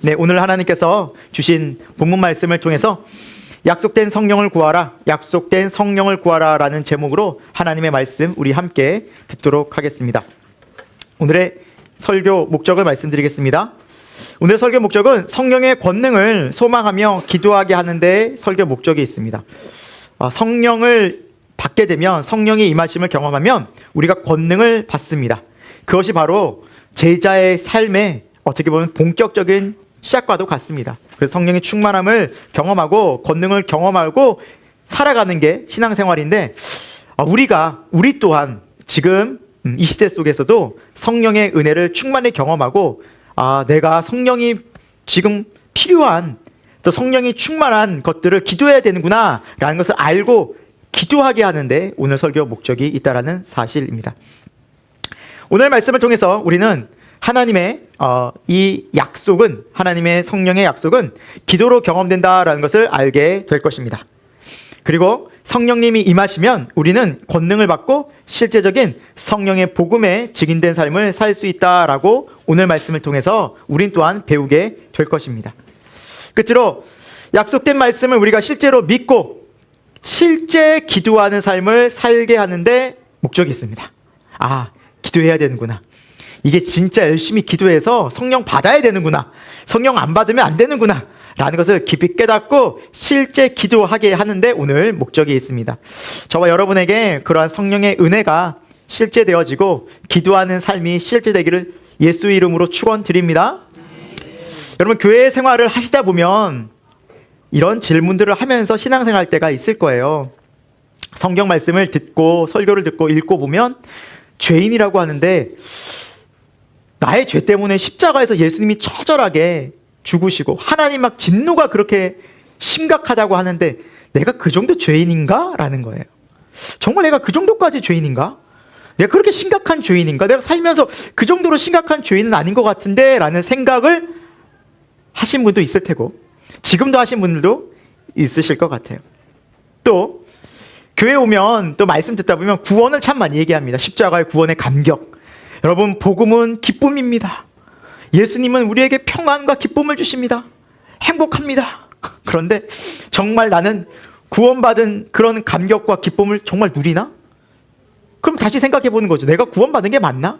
네, 오늘 하나님께서 주신 본문 말씀을 통해서 약속된 성령을 구하라, 약속된 성령을 구하라 라는 제목으로 하나님의 말씀 우리 함께 듣도록 하겠습니다. 오늘의 설교 목적을 말씀드리겠습니다. 오늘 설교 목적은 성령의 권능을 소망하며 기도하게 하는 데 설교 목적이 있습니다. 성령을 받게 되면, 성령의 임하심을 경험하면 우리가 권능을 받습니다. 그것이 바로 제자의 삶의 어떻게 보면 본격적인 시작과도 같습니다. 그래서 성령의 충만함을 경험하고 권능을 경험하고 살아가는 게 신앙생활인데, 우리 또한 지금 이 시대 속에서도 성령의 은혜를 충만히 경험하고, 내가 성령이 지금 필요한, 또 성령이 충만한 것들을 기도해야 되는구나 라는 것을 알고 기도하게 하는데 오늘 설교 목적이 있다라는 사실입니다. 오늘 말씀을 통해서 우리는 하나님의 이 약속은, 하나님의 성령의 약속은 기도로 경험된다라는 것을 알게 될 것입니다. 그리고 성령님이 임하시면 우리는 권능을 받고 실제적인 성령의 복음에 직인된 삶을 살 수 있다라고 오늘 말씀을 통해서 우린 또한 배우게 될 것입니다. 끝으로 약속된 말씀을 우리가 실제로 믿고 실제 기도하는 삶을 살게 하는데 목적이 있습니다. 기도해야 되는구나. 이게 진짜 열심히 기도해서 성령 받아야 되는구나. 성령 안 받으면 안 되는구나 라는 것을 깊이 깨닫고 실제 기도하게 하는데 오늘 목적이 있습니다. 저와 여러분에게 그러한 성령의 은혜가 실제되어지고 기도하는 삶이 실제되기를 예수 이름으로 축원드립니다. 여러분, 교회 생활을 하시다 보면 이런 질문들을 하면서 신앙생활 때가 있을 거예요. 성경 말씀을 듣고 설교를 듣고 읽고 보면 죄인이라고 하는데, 나의 죄 때문에 십자가에서 예수님이 처절하게 죽으시고 하나님 막 진노가 그렇게 심각하다고 하는데 내가 그 정도 죄인인가? 라는 거예요. 정말 내가 그 정도까지 죄인인가? 내가 그렇게 심각한 죄인인가? 내가 살면서 그 정도로 심각한 죄인은 아닌 것 같은데 라는 생각을 하신 분도 있을 테고, 지금도 하신 분들도 있으실 것 같아요. 또 교회 오면 또 말씀 듣다 보면 구원을 참 많이 얘기합니다. 십자가의 구원의 감격. 여러분, 복음은 기쁨입니다. 예수님은 우리에게 평안과 기쁨을 주십니다. 행복합니다. 그런데 정말 나는 구원받은 그런 감격과 기쁨을 정말 누리나? 그럼 다시 생각해 보는 거죠. 내가 구원받은 게 맞나?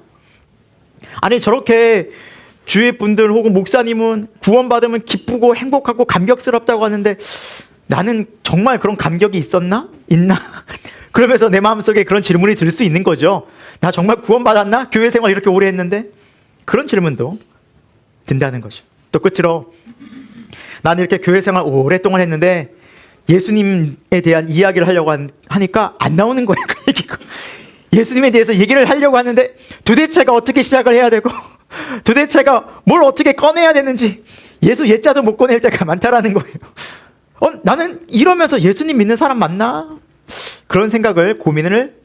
아니, 저렇게 주위 분들 혹은 목사님은 구원받으면 기쁘고 행복하고 감격스럽다고 하는데 나는 정말 그런 감격이 있었나? 있나? 그러면서 내 마음속에 그런 질문이 들 수 있는 거죠. 나 정말 구원받았나? 교회 생활 이렇게 오래 했는데? 그런 질문도 든다는 거죠. 또 끝으로 나는 이렇게 교회 생활 오랫동안 했는데 예수님에 대한 이야기를 하려고 하니까 안 나오는 거예요. 그 얘기가. 예수님에 대해서 얘기를 하려고 하는데 도대체가 어떻게 시작을 해야 되고 도대체가 뭘 어떻게 꺼내야 되는지 예수 예자도 못 꺼낼 때가 많다라는 거예요. 나는 이러면서 예수님 믿는 사람 맞나? 그런 생각을 고민을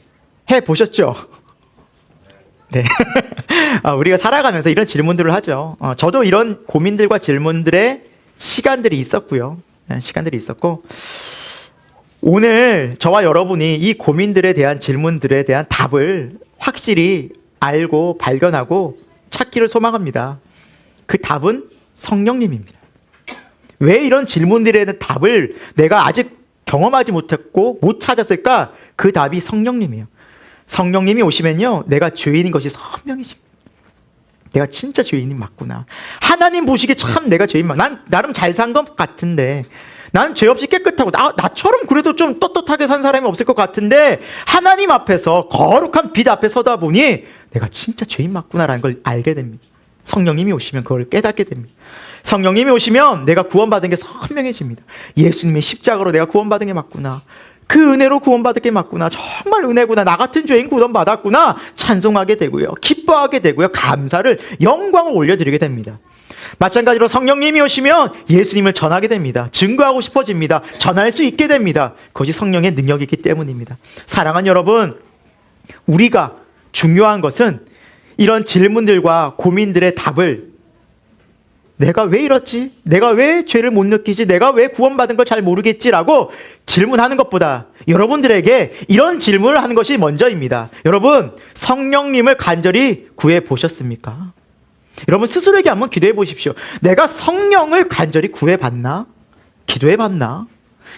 해보셨죠? 네. 우리가 살아가면서 이런 질문들을 하죠. 저도 이런 고민들과 질문들의 시간들이 있었고요. 시간들이 있었고, 오늘 저와 여러분이 이 고민들에 대한 질문들에 대한 답을 확실히 알고 발견하고 찾기를 소망합니다. 그 답은 성령님입니다. 왜 이런 질문들에 대한 답을 내가 아직 경험하지 못했고 못 찾았을까? 그 답이 성령님이에요. 성령님이 오시면요, 내가 죄인인 것이 선명해집니다. 내가 진짜 죄인이 맞구나. 하나님 보시기에 참 내가 죄인 난 나름 잘 산 것 같은데, 난 죄 없이 깨끗하고 나처럼 그래도 좀 떳떳하게 산 사람이 없을 것 같은데 하나님 앞에서 거룩한 빛 앞에 서다 보니 내가 진짜 죄인 맞구나라는 걸 알게 됩니다. 성령님이 오시면 그걸 깨닫게 됩니다. 성령님이 오시면 내가 구원받은 게 선명해집니다. 예수님의 십자가로 내가 구원받은 게 맞구나. 그 은혜로 구원받은 게 맞구나. 정말 은혜구나. 나 같은 죄인 구원받았구나. 찬송하게 되고요. 기뻐하게 되고요. 감사를, 영광을 올려드리게 됩니다. 마찬가지로 성령님이 오시면 예수님을 전하게 됩니다. 증거하고 싶어집니다. 전할 수 있게 됩니다. 그것이 성령의 능력이기 때문입니다. 사랑하는 여러분, 우리가 중요한 것은 이런 질문들과 고민들의 답을, 내가 왜 이렇지? 내가 왜 죄를 못 느끼지? 내가 왜 구원받은 걸 잘 모르겠지라고 질문하는 것보다 여러분들에게 이런 질문을 하는 것이 먼저입니다. 여러분, 성령님을 간절히 구해 보셨습니까? 여러분 스스로에게 한번 기도해 보십시오. 내가 성령을 간절히 구해봤나? 기도해봤나?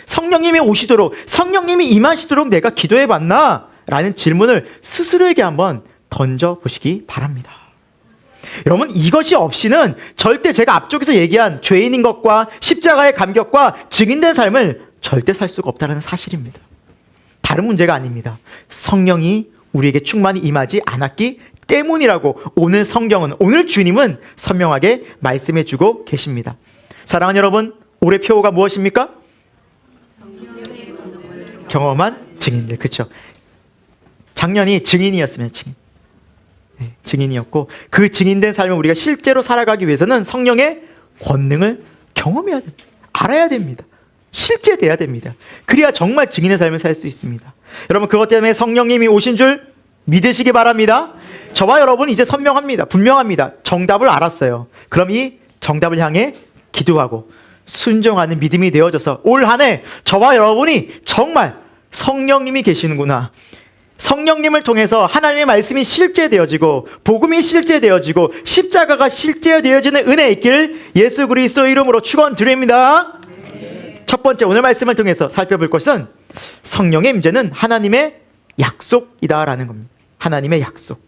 성령님이 오시도록, 성령님이 임하시도록 내가 기도해봤나? 라는 질문을 스스로에게 한번 던져보시기 바랍니다. 여러분 이것이 없이는 절대 제가 앞쪽에서 얘기한 죄인인 것과 십자가의 감격과 증인된 삶을 절대 살 수가 없다는 사실입니다. 다른 문제가 아닙니다. 성령이 우리에게 충만히 임하지 않았기 때문이라고 오늘 성경은, 오늘 주님은 선명하게 말씀해 주고 계십니다. 사랑하는 여러분, 올해 표어가 무엇입니까? 경험한 증인들. 그렇죠? 작년이 증인이었으면 증인이었고, 그 증인된 삶을 우리가 실제로 살아가기 위해서는 성령의 권능을 경험해야 됩니다. 알아야 됩니다. 실제 돼야 됩니다. 그래야 정말 증인의 삶을 살 수 있습니다. 여러분 그것 때문에 성령님이 오신 줄 믿으시기 바랍니다. 저와 여러분 이제 선명합니다. 분명합니다. 정답을 알았어요. 그럼 이 정답을 향해 기도하고 순종하는 믿음이 되어져서 올 한 해 저와 여러분이 정말 성령님이 계시는구나, 성령님을 통해서 하나님의 말씀이 실제되어지고 복음이 실제되어지고 십자가가 실제되어지는 은혜 있길 예수 그리스도 이름으로 축원드립니다. 첫 번째 오늘 말씀을 통해서 살펴볼 것은 성령의 임재는 하나님의 약속이다라는 겁니다. 하나님의 약속.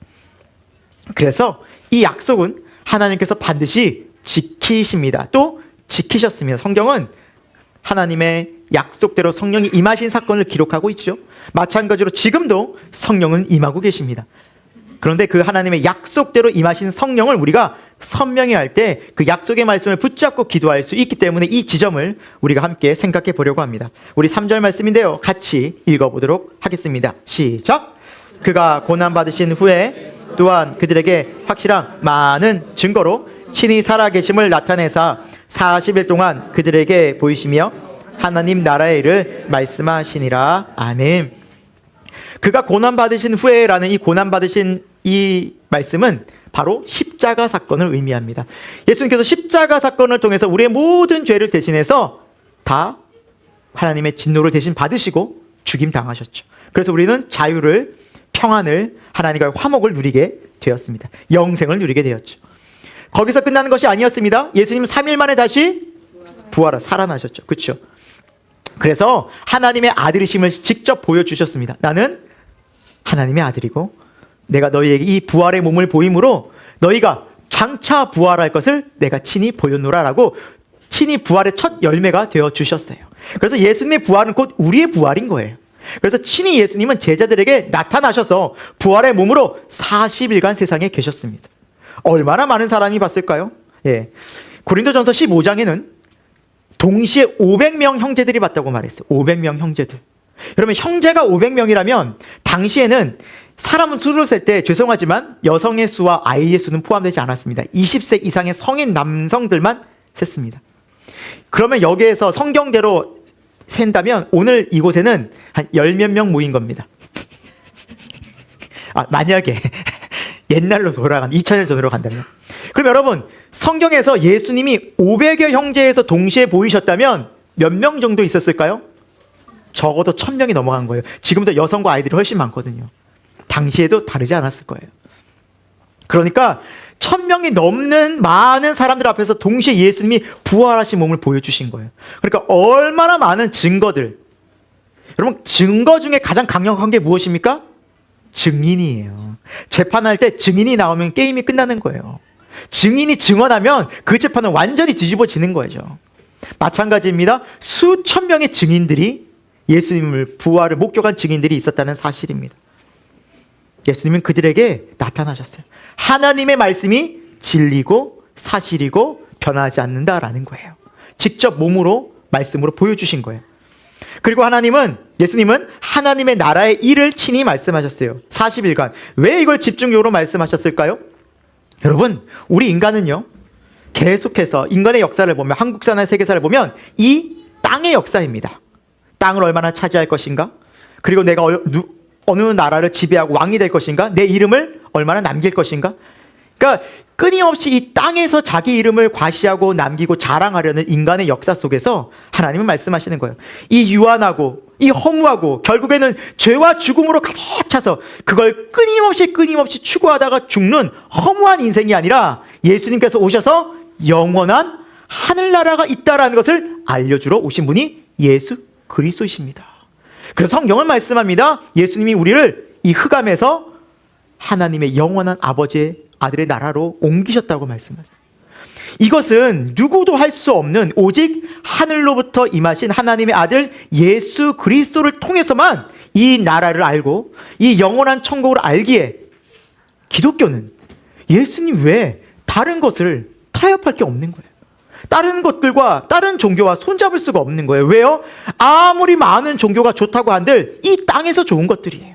그래서 이 약속은 하나님께서 반드시 지키십니다. 또 지키셨습니다. 성경은 하나님의 약속대로 성령이 임하신 사건을 기록하고 있죠. 마찬가지로 지금도 성령은 임하고 계십니다. 그런데 그 하나님의 약속대로 임하신 성령을 우리가 선명히 할 때 그 약속의 말씀을 붙잡고 기도할 수 있기 때문에 이 지점을 우리가 함께 생각해 보려고 합니다. 우리 3절 말씀인데요. 같이 읽어보도록 하겠습니다. 시작! 그가 고난받으신 후에 또한 그들에게 확실한 많은 증거로 친히 살아계심을 나타내사 40일 동안 그들에게 보이시며 하나님 나라의 일을 말씀하시니라. 아멘. 그가 고난받으신 후에라는 이 고난받으신 이 말씀은 바로 십자가 사건을 의미합니다. 예수님께서 십자가 사건을 통해서 우리의 모든 죄를 대신해서 다 하나님의 진노를 대신 받으시고 죽임 당하셨죠. 그래서 우리는 자유를, 평안을, 하나님과의 화목을 누리게 되었습니다. 영생을 누리게 되었죠. 거기서 끝나는 것이 아니었습니다. 예수님은 3일 만에 다시 살아나셨죠. 그렇죠? 그래서 하나님의 아들이심을 직접 보여주셨습니다. 나는 하나님의 아들이고 내가 너희에게 이 부활의 몸을 보임으로 너희가 장차 부활할 것을 내가 친히 보여노라라고 친히 부활의 첫 열매가 되어주셨어요. 그래서 예수님의 부활은 곧 우리의 부활인 거예요. 그래서 친히 예수님은 제자들에게 나타나셔서 부활의 몸으로 40일간 세상에 계셨습니다. 얼마나 많은 사람이 봤을까요? 예. 고린도전서 15장에는 동시에 500명 형제들이 봤다고 말했어요. 500명 형제들. 여러분 형제가 500명이라면 당시에는 사람은 수를 셀 때 죄송하지만 여성의 수와 아이의 수는 포함되지 않았습니다. 20세 이상의 성인 남성들만 셌습니다. 그러면 여기에서 성경대로 센다면 오늘 이곳에는 한 10몇 명 모인 겁니다. 만약에 옛날로 돌아간 2000년 전으로 간다면. 그럼 여러분 성경에서 예수님이 500여 형제에서 동시에 보이셨다면 몇 명 정도 있었을까요? 적어도 1000명이 넘어간 거예요. 지금도 여성과 아이들이 훨씬 많거든요. 당시에도 다르지 않았을 거예요. 그러니까 1000명이 넘는 많은 사람들 앞에서 동시에 예수님이 부활하신 몸을 보여주신 거예요. 그러니까 얼마나 많은 증거들. 여러분 증거 중에 가장 강력한 게 무엇입니까? 증인이에요. 재판할 때 증인이 나오면 게임이 끝나는 거예요. 증인이 증언하면 그 재판은 완전히 뒤집어지는 거죠. 마찬가지입니다. 수천 명의 증인들이 예수님을 부활을 목격한 증인들이 있었다는 사실입니다. 예수님은 그들에게 나타나셨어요. 하나님의 말씀이 진리고 사실이고 변하지 않는다라는 거예요. 직접 몸으로 말씀으로 보여주신 거예요. 그리고 예수님은 하나님의 나라의 일을 친히 말씀하셨어요. 40일간. 왜 이걸 집중적으로 말씀하셨을까요? 여러분, 우리 인간은요, 계속해서 인간의 역사를 보면, 한국사나 세계사를 보면 이 땅의 역사입니다. 땅을 얼마나 차지할 것인가? 그리고 내가 어느 나라를 지배하고 왕이 될 것인가? 내 이름을 얼마나 남길 것인가? 그러니까 끊임없이 이 땅에서 자기 이름을 과시하고 남기고 자랑하려는 인간의 역사 속에서 하나님은 말씀하시는 거예요. 이 유한하고 이 허무하고 결국에는 죄와 죽음으로 가득 차서 그걸 끊임없이 추구하다가 죽는 허무한 인생이 아니라 예수님께서 오셔서 영원한 하늘나라가 있다라는 것을 알려주러 오신 분이 예수 그리스도이십니다. 그래서 성경은 말씀합니다. 예수님이 우리를 이 흑암에서 하나님의 영원한 아버지의 아들의 나라로 옮기셨다고 말씀하세요. 이것은 누구도 할 수 없는 오직 하늘로부터 임하신 하나님의 아들 예수 그리스도를 통해서만 이 나라를 알고 이 영원한 천국을 알기에 기독교는 예수님 외에 다른 것을 타협할 게 없는 거예요. 다른 것들과 다른 종교와 손잡을 수가 없는 거예요. 왜요? 아무리 많은 종교가 좋다고 한들 이 땅에서 좋은 것들이에요.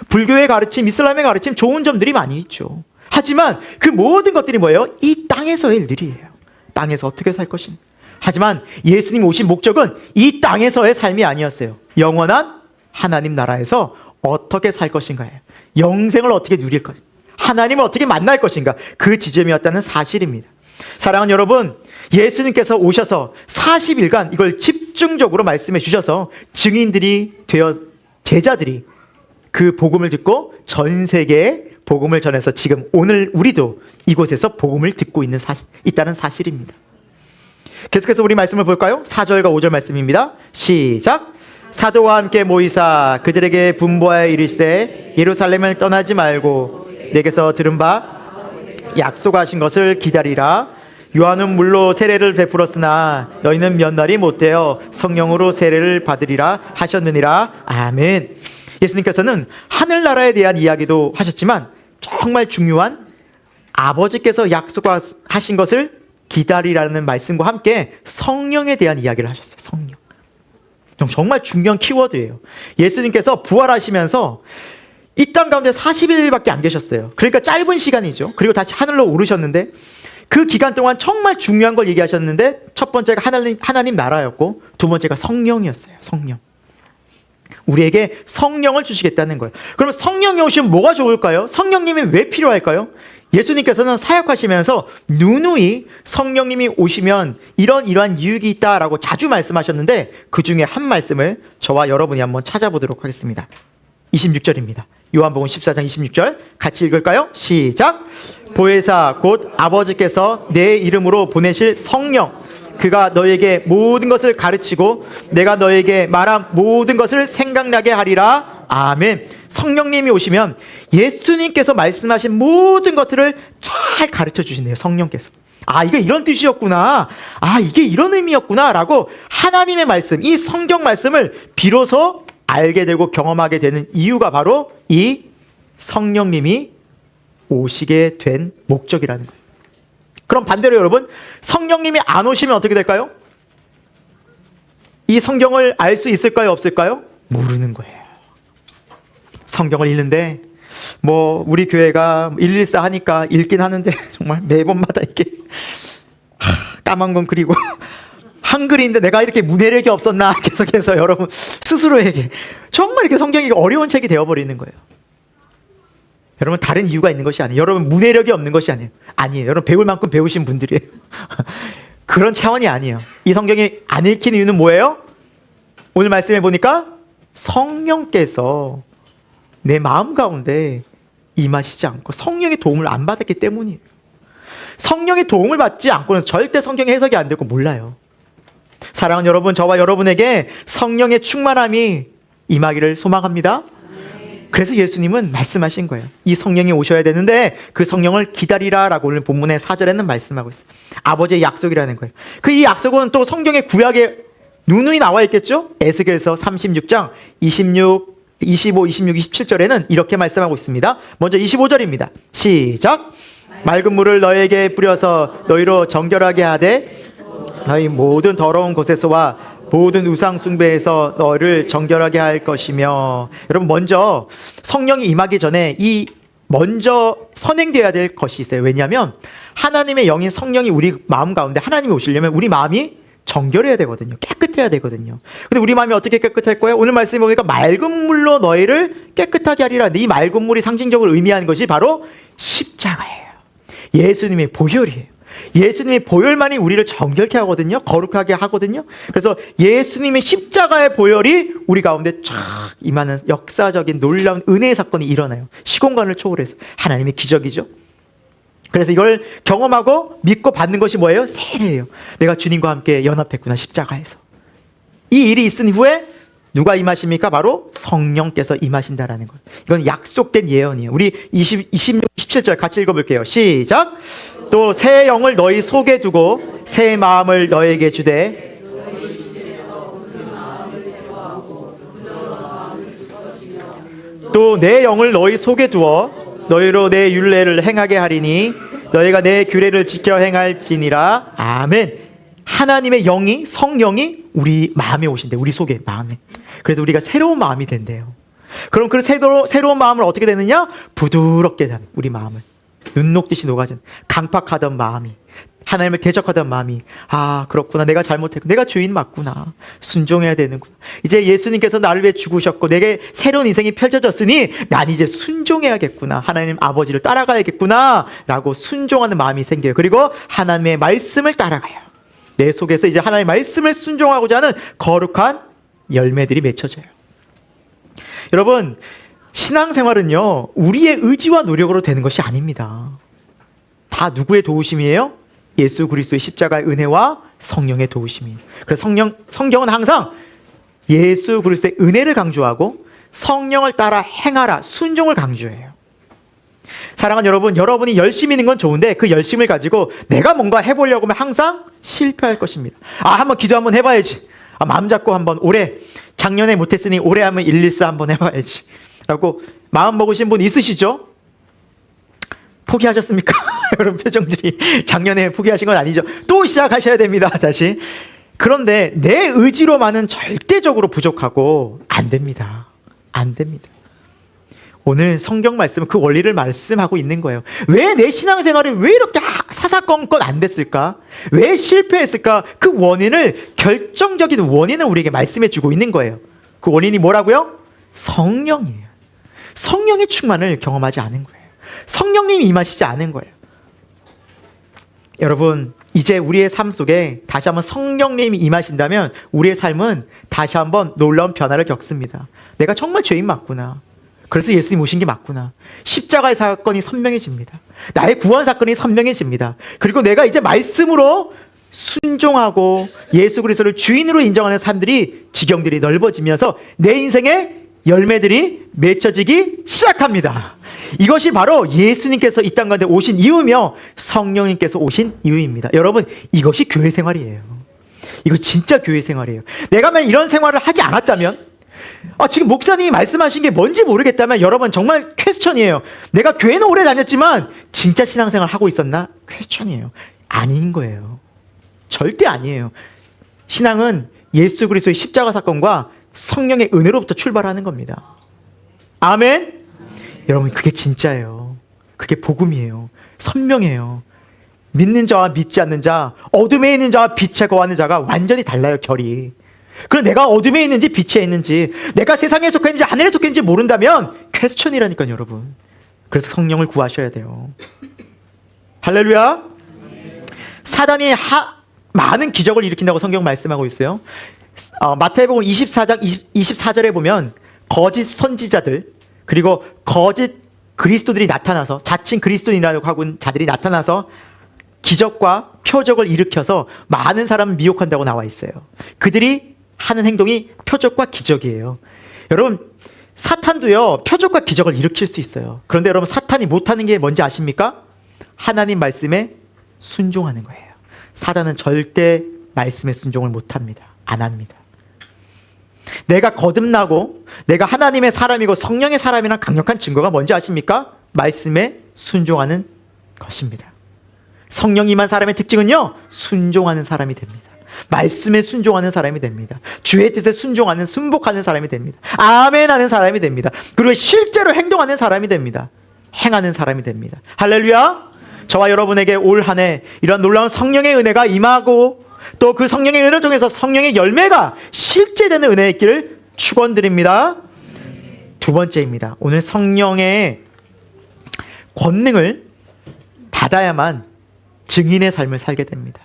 불교의 가르침, 이슬람의 가르침 좋은 점들이 많이 있죠. 하지만 그 모든 것들이 뭐예요? 이 땅에서의 일들이에요. 땅에서 어떻게 살 것인가. 하지만 예수님 오신 목적은 이 땅에서의 삶이 아니었어요. 영원한 하나님 나라에서 어떻게 살 것인가예요. 영생을 어떻게 누릴 것인가. 하나님을 어떻게 만날 것인가. 그 지점이었다는 사실입니다. 사랑하는 여러분, 예수님께서 오셔서 40일간 이걸 집중적으로 말씀해 주셔서 증인들이 되어 제자들이 그 복음을 듣고 전 세계에 복음을 전해서 지금 오늘 우리도 이곳에서 복음을 듣고 있다는 사실입니다. 계속해서 우리 말씀을 볼까요? 4절과 5절 말씀입니다. 시작. 사도와 함께 모이사 그들에게 분부하여 이르시되 예루살렘을 떠나지 말고 내게서 들은 바 약속하신 것을 기다리라. 요한은 물로 세례를 베풀었으나 너희는 몇 날이 못되어 성령으로 세례를 받으리라 하셨느니라. 아멘. 예수님께서는 하늘나라에 대한 이야기도 하셨지만 정말 중요한 아버지께서 약속하신 것을 기다리라는 말씀과 함께 성령에 대한 이야기를 하셨어요. 성령. 정말 중요한 키워드예요. 예수님께서 부활하시면서 이 땅 가운데 40일밖에 안 계셨어요. 그러니까 짧은 시간이죠. 그리고 다시 하늘로 오르셨는데 그 기간 동안 정말 중요한 걸 얘기하셨는데 첫 번째가 하나님 나라였고 두 번째가 성령이었어요. 성령. 우리에게 성령을 주시겠다는 거예요. 그러면 성령이 오시면 뭐가 좋을까요? 성령님이 왜 필요할까요? 예수님께서는 사역하시면서 누누이 성령님이 오시면 이러한 유익이 있다라고 자주 말씀하셨는데 그 중에 한 말씀을 저와 여러분이 한번 찾아보도록 하겠습니다. 26절입니다. 요한복음 14장 26절 같이 읽을까요? 시작. 보혜사 곧 아버지께서 내 이름으로 보내실 성령 그가 너에게 모든 것을 가르치고 내가 너에게 말한 모든 것을 생각나게 하리라. 아멘. 성령님이 오시면 예수님께서 말씀하신 모든 것들을 잘 가르쳐 주신대요. 성령께서. 아, 이게 이런 뜻이었구나. 아, 이게 이런 의미였구나 라고 하나님의 말씀, 이 성경 말씀을 비로소 알게 되고 경험하게 되는 이유가 바로 이 성령님이 오시게 된 목적이라는 거예요. 그럼 반대로 여러분, 성령님이 안 오시면 어떻게 될까요? 이 성경을 알 수 있을까요? 없을까요? 모르는 거예요. 성경을 읽는데 우리 교회가 114 하니까 읽긴 하는데 정말 매번마다 이렇게 까만 건 그리고 한글인데 내가 이렇게 문해력이 없었나 계속해서 여러분 스스로에게 정말 이렇게 성경이 어려운 책이 되어버리는 거예요. 여러분 다른 이유가 있는 것이 아니에요. 여러분 문해력이 없는 것이 아니에요. 여러분 배울 만큼 배우신 분들이에요. 그런 차원이 아니에요. 이 성경이 안 읽힌 이유는 뭐예요? 오늘 말씀해 보니까 성령께서 내 마음 가운데 임하시지 않고 성령의 도움을 안 받았기 때문이에요. 성령의 도움을 받지 않고는 절대 성경의 해석이 안 되고 몰라요. 사랑하는 여러분, 저와 여러분에게 성령의 충만함이 임하기를 소망합니다. 그래서 예수님은 말씀하신 거예요. 이 성령이 오셔야 되는데 그 성령을 기다리라라고 오늘 본문의 4절에는 말씀하고 있어요. 아버지의 약속이라는 거예요. 그 이 약속은 또 성경의 구약에 누누이 나와 있겠죠? 에스겔서 36장 25, 26, 27절에는 이렇게 말씀하고 있습니다. 먼저 25절입니다. 시작. 맑은 물을 너에게 뿌려서 너희로 정결하게 하되 너희 모든 더러운 곳에서와 모든 우상 숭배에서 너를 정결하게 할 것이며. 여러분 먼저 성령이 임하기 전에 먼저 선행되어야 될 것이 있어요. 왜냐하면 하나님의 영인 성령이 우리 마음 가운데 하나님이 오시려면 우리 마음이 정결해야 되거든요. 깨끗해야 되거든요. 근데 우리 마음이 어떻게 깨끗할 거예요? 오늘 말씀해 보니까 맑은 물로 너희를 깨끗하게 하리라. 이 맑은 물이 상징적으로 의미하는 것이 바로 십자가예요. 예수님의 보혈이에요. 예수님의 보혈만이 우리를 정결케 하거든요. 거룩하게 하거든요. 그래서 예수님의 십자가의 보혈이 우리 가운데 쫙 임하는 역사적인 놀라운 은혜의 사건이 일어나요. 시공간을 초월해서. 하나님의 기적이죠. 그래서 이걸 경험하고 믿고 받는 것이 뭐예요? 세례예요. 내가 주님과 함께 연합했구나, 십자가에서. 이 일이 있은 후에 누가 임하십니까? 바로 성령께서 임하신다라는 것. 이건 약속된 예언이에요. 우리 26, 27절 같이 읽어볼게요. 시작. 또 새 영을 너희 속에 두고 새 마음을 너에게 주되 또 내 영을 너희 속에 두어 너희로 내 율례를 행하게 하리니 너희가 내 규례를 지켜 행할지니라. 아멘. 하나님의 영이, 성령이 우리 마음에 오신대. 우리 속에, 마음에. 그래서 우리가 새로운 마음이 된대요. 그럼 그 새로운 마음을 어떻게 되느냐? 부드럽게 되는 우리 마음을. 눈 녹듯이 녹아진 강팍하던 마음이, 하나님을 대적하던 마음이, 아 그렇구나, 내가 잘못했고 내가 주인 맞구나, 순종해야 되는구나, 이제 예수님께서 나를 위해 죽으셨고 내게 새로운 인생이 펼쳐졌으니 난 이제 순종해야겠구나, 하나님 아버지를 따라가야겠구나 라고 순종하는 마음이 생겨요. 그리고 하나님의 말씀을 따라가요. 내 속에서 이제 하나님의 말씀을 순종하고자 하는 거룩한 열매들이 맺혀져요. 여러분, 신앙생활은요 우리의 의지와 노력으로 되는 것이 아닙니다. 다 누구의 도우심이에요? 예수 그리스도의 십자가의 은혜와 성령의 도우심이에요. 그래서 성경은 항상 예수 그리스도의 은혜를 강조하고 성령을 따라 행하라, 순종을 강조해요. 사랑하는 여러분, 여러분이 열심히 있는 건 좋은데 그 열심을 가지고 내가 뭔가 해보려고 하면 항상 실패할 것입니다. 한번 기도 한번 해봐야지. 마음 잡고 한번, 올해 작년에 못했으니 올해 하면 114 한번 해봐야지 라고 마음 먹으신 분 있으시죠? 포기하셨습니까? 여러분 표정들이, 작년에 포기하신 건 아니죠. 또 시작하셔야 됩니다, 다시. 그런데 내 의지로만은 절대적으로 부족하고 안 됩니다. 안 됩니다. 오늘 성경 말씀은 그 원리를 말씀하고 있는 거예요. 왜 내 신앙생활이 왜 이렇게 사사건건 안 됐을까? 왜 실패했을까? 그 원인을, 결정적인 원인을 우리에게 말씀해 주고 있는 거예요. 그 원인이 뭐라고요? 성령이에요. 성령의 충만을 경험하지 않은 거예요. 성령님이 임하시지 않은 거예요. 여러분, 이제 우리의 삶 속에 다시 한번 성령님이 임하신다면 우리의 삶은 다시 한번 놀라운 변화를 겪습니다. 내가 정말 죄인 맞구나. 그래서 예수님 오신 게 맞구나. 십자가의 사건이 선명해집니다. 나의 구원 사건이 선명해집니다. 그리고 내가 이제 말씀으로 순종하고 예수 그리스도를 주인으로 인정하는 사람들이, 지경들이 넓어지면서 내 인생에 열매들이 맺혀지기 시작합니다. 이것이 바로 예수님께서 이 땅 가운데 오신 이유며 성령님께서 오신 이유입니다. 여러분, 이것이 교회 생활이에요. 이거 진짜 교회 생활이에요. 내가 만약 이런 생활을 하지 않았다면, 지금 목사님이 말씀하신 게 뭔지 모르겠다면 여러분 정말 퀘스천이에요. 내가 교회는 오래 다녔지만 진짜 신앙생활 하고 있었나? 퀘스천이에요. 아닌 거예요. 절대 아니에요. 신앙은 예수 그리스도의 십자가 사건과 성령의 은혜로부터 출발하는 겁니다. 아멘? 여러분, 그게 진짜예요. 그게 복음이에요. 선명해요. 믿는 자와 믿지 않는 자, 어둠에 있는 자와 빛에 거하는 자가 완전히 달라요, 결이. 그럼 내가 어둠에 있는지 빛에 있는지, 내가 세상에 속했는지 하늘에 속했는지 모른다면 퀘스천이라니까요, 여러분. 그래서 성령을 구하셔야 돼요. 할렐루야. 사단이 많은 기적을 일으킨다고 성경 말씀하고 있어요. 마태복음 24장 24절에 보면 거짓 선지자들, 그리고 거짓 그리스도들이 나타나서, 자칭 그리스도인이라고 하고 자들이 나타나서 기적과 표적을 일으켜서 많은 사람을 미혹한다고 나와 있어요. 그들이 하는 행동이 표적과 기적이에요. 여러분, 사탄도요 표적과 기적을 일으킬 수 있어요. 그런데 여러분, 사탄이 못하는 게 뭔지 아십니까? 하나님 말씀에 순종하는 거예요. 사단은 절대 말씀에 순종을 못합니다. 안 합니다. 내가 거듭나고 내가 하나님의 사람이고 성령의 사람이란 강력한 증거가 뭔지 아십니까? 말씀에 순종하는 것입니다. 성령 임한 사람의 특징은요, 순종하는 사람이 됩니다. 말씀에 순종하는 사람이 됩니다. 주의 뜻에 순종하는, 순복하는 사람이 됩니다. 아멘 하는 사람이 됩니다. 그리고 실제로 행동하는 사람이 됩니다. 행하는 사람이 됩니다. 할렐루야. 저와 여러분에게 올 한 해 이런 놀라운 성령의 은혜가 임하고, 또 그 성령의 은혜를 통해서 성령의 열매가 실제되는 은혜의 길을 축원드립니다. 두 번째입니다. 오늘 성령의 권능을 받아야만 증인의 삶을 살게 됩니다.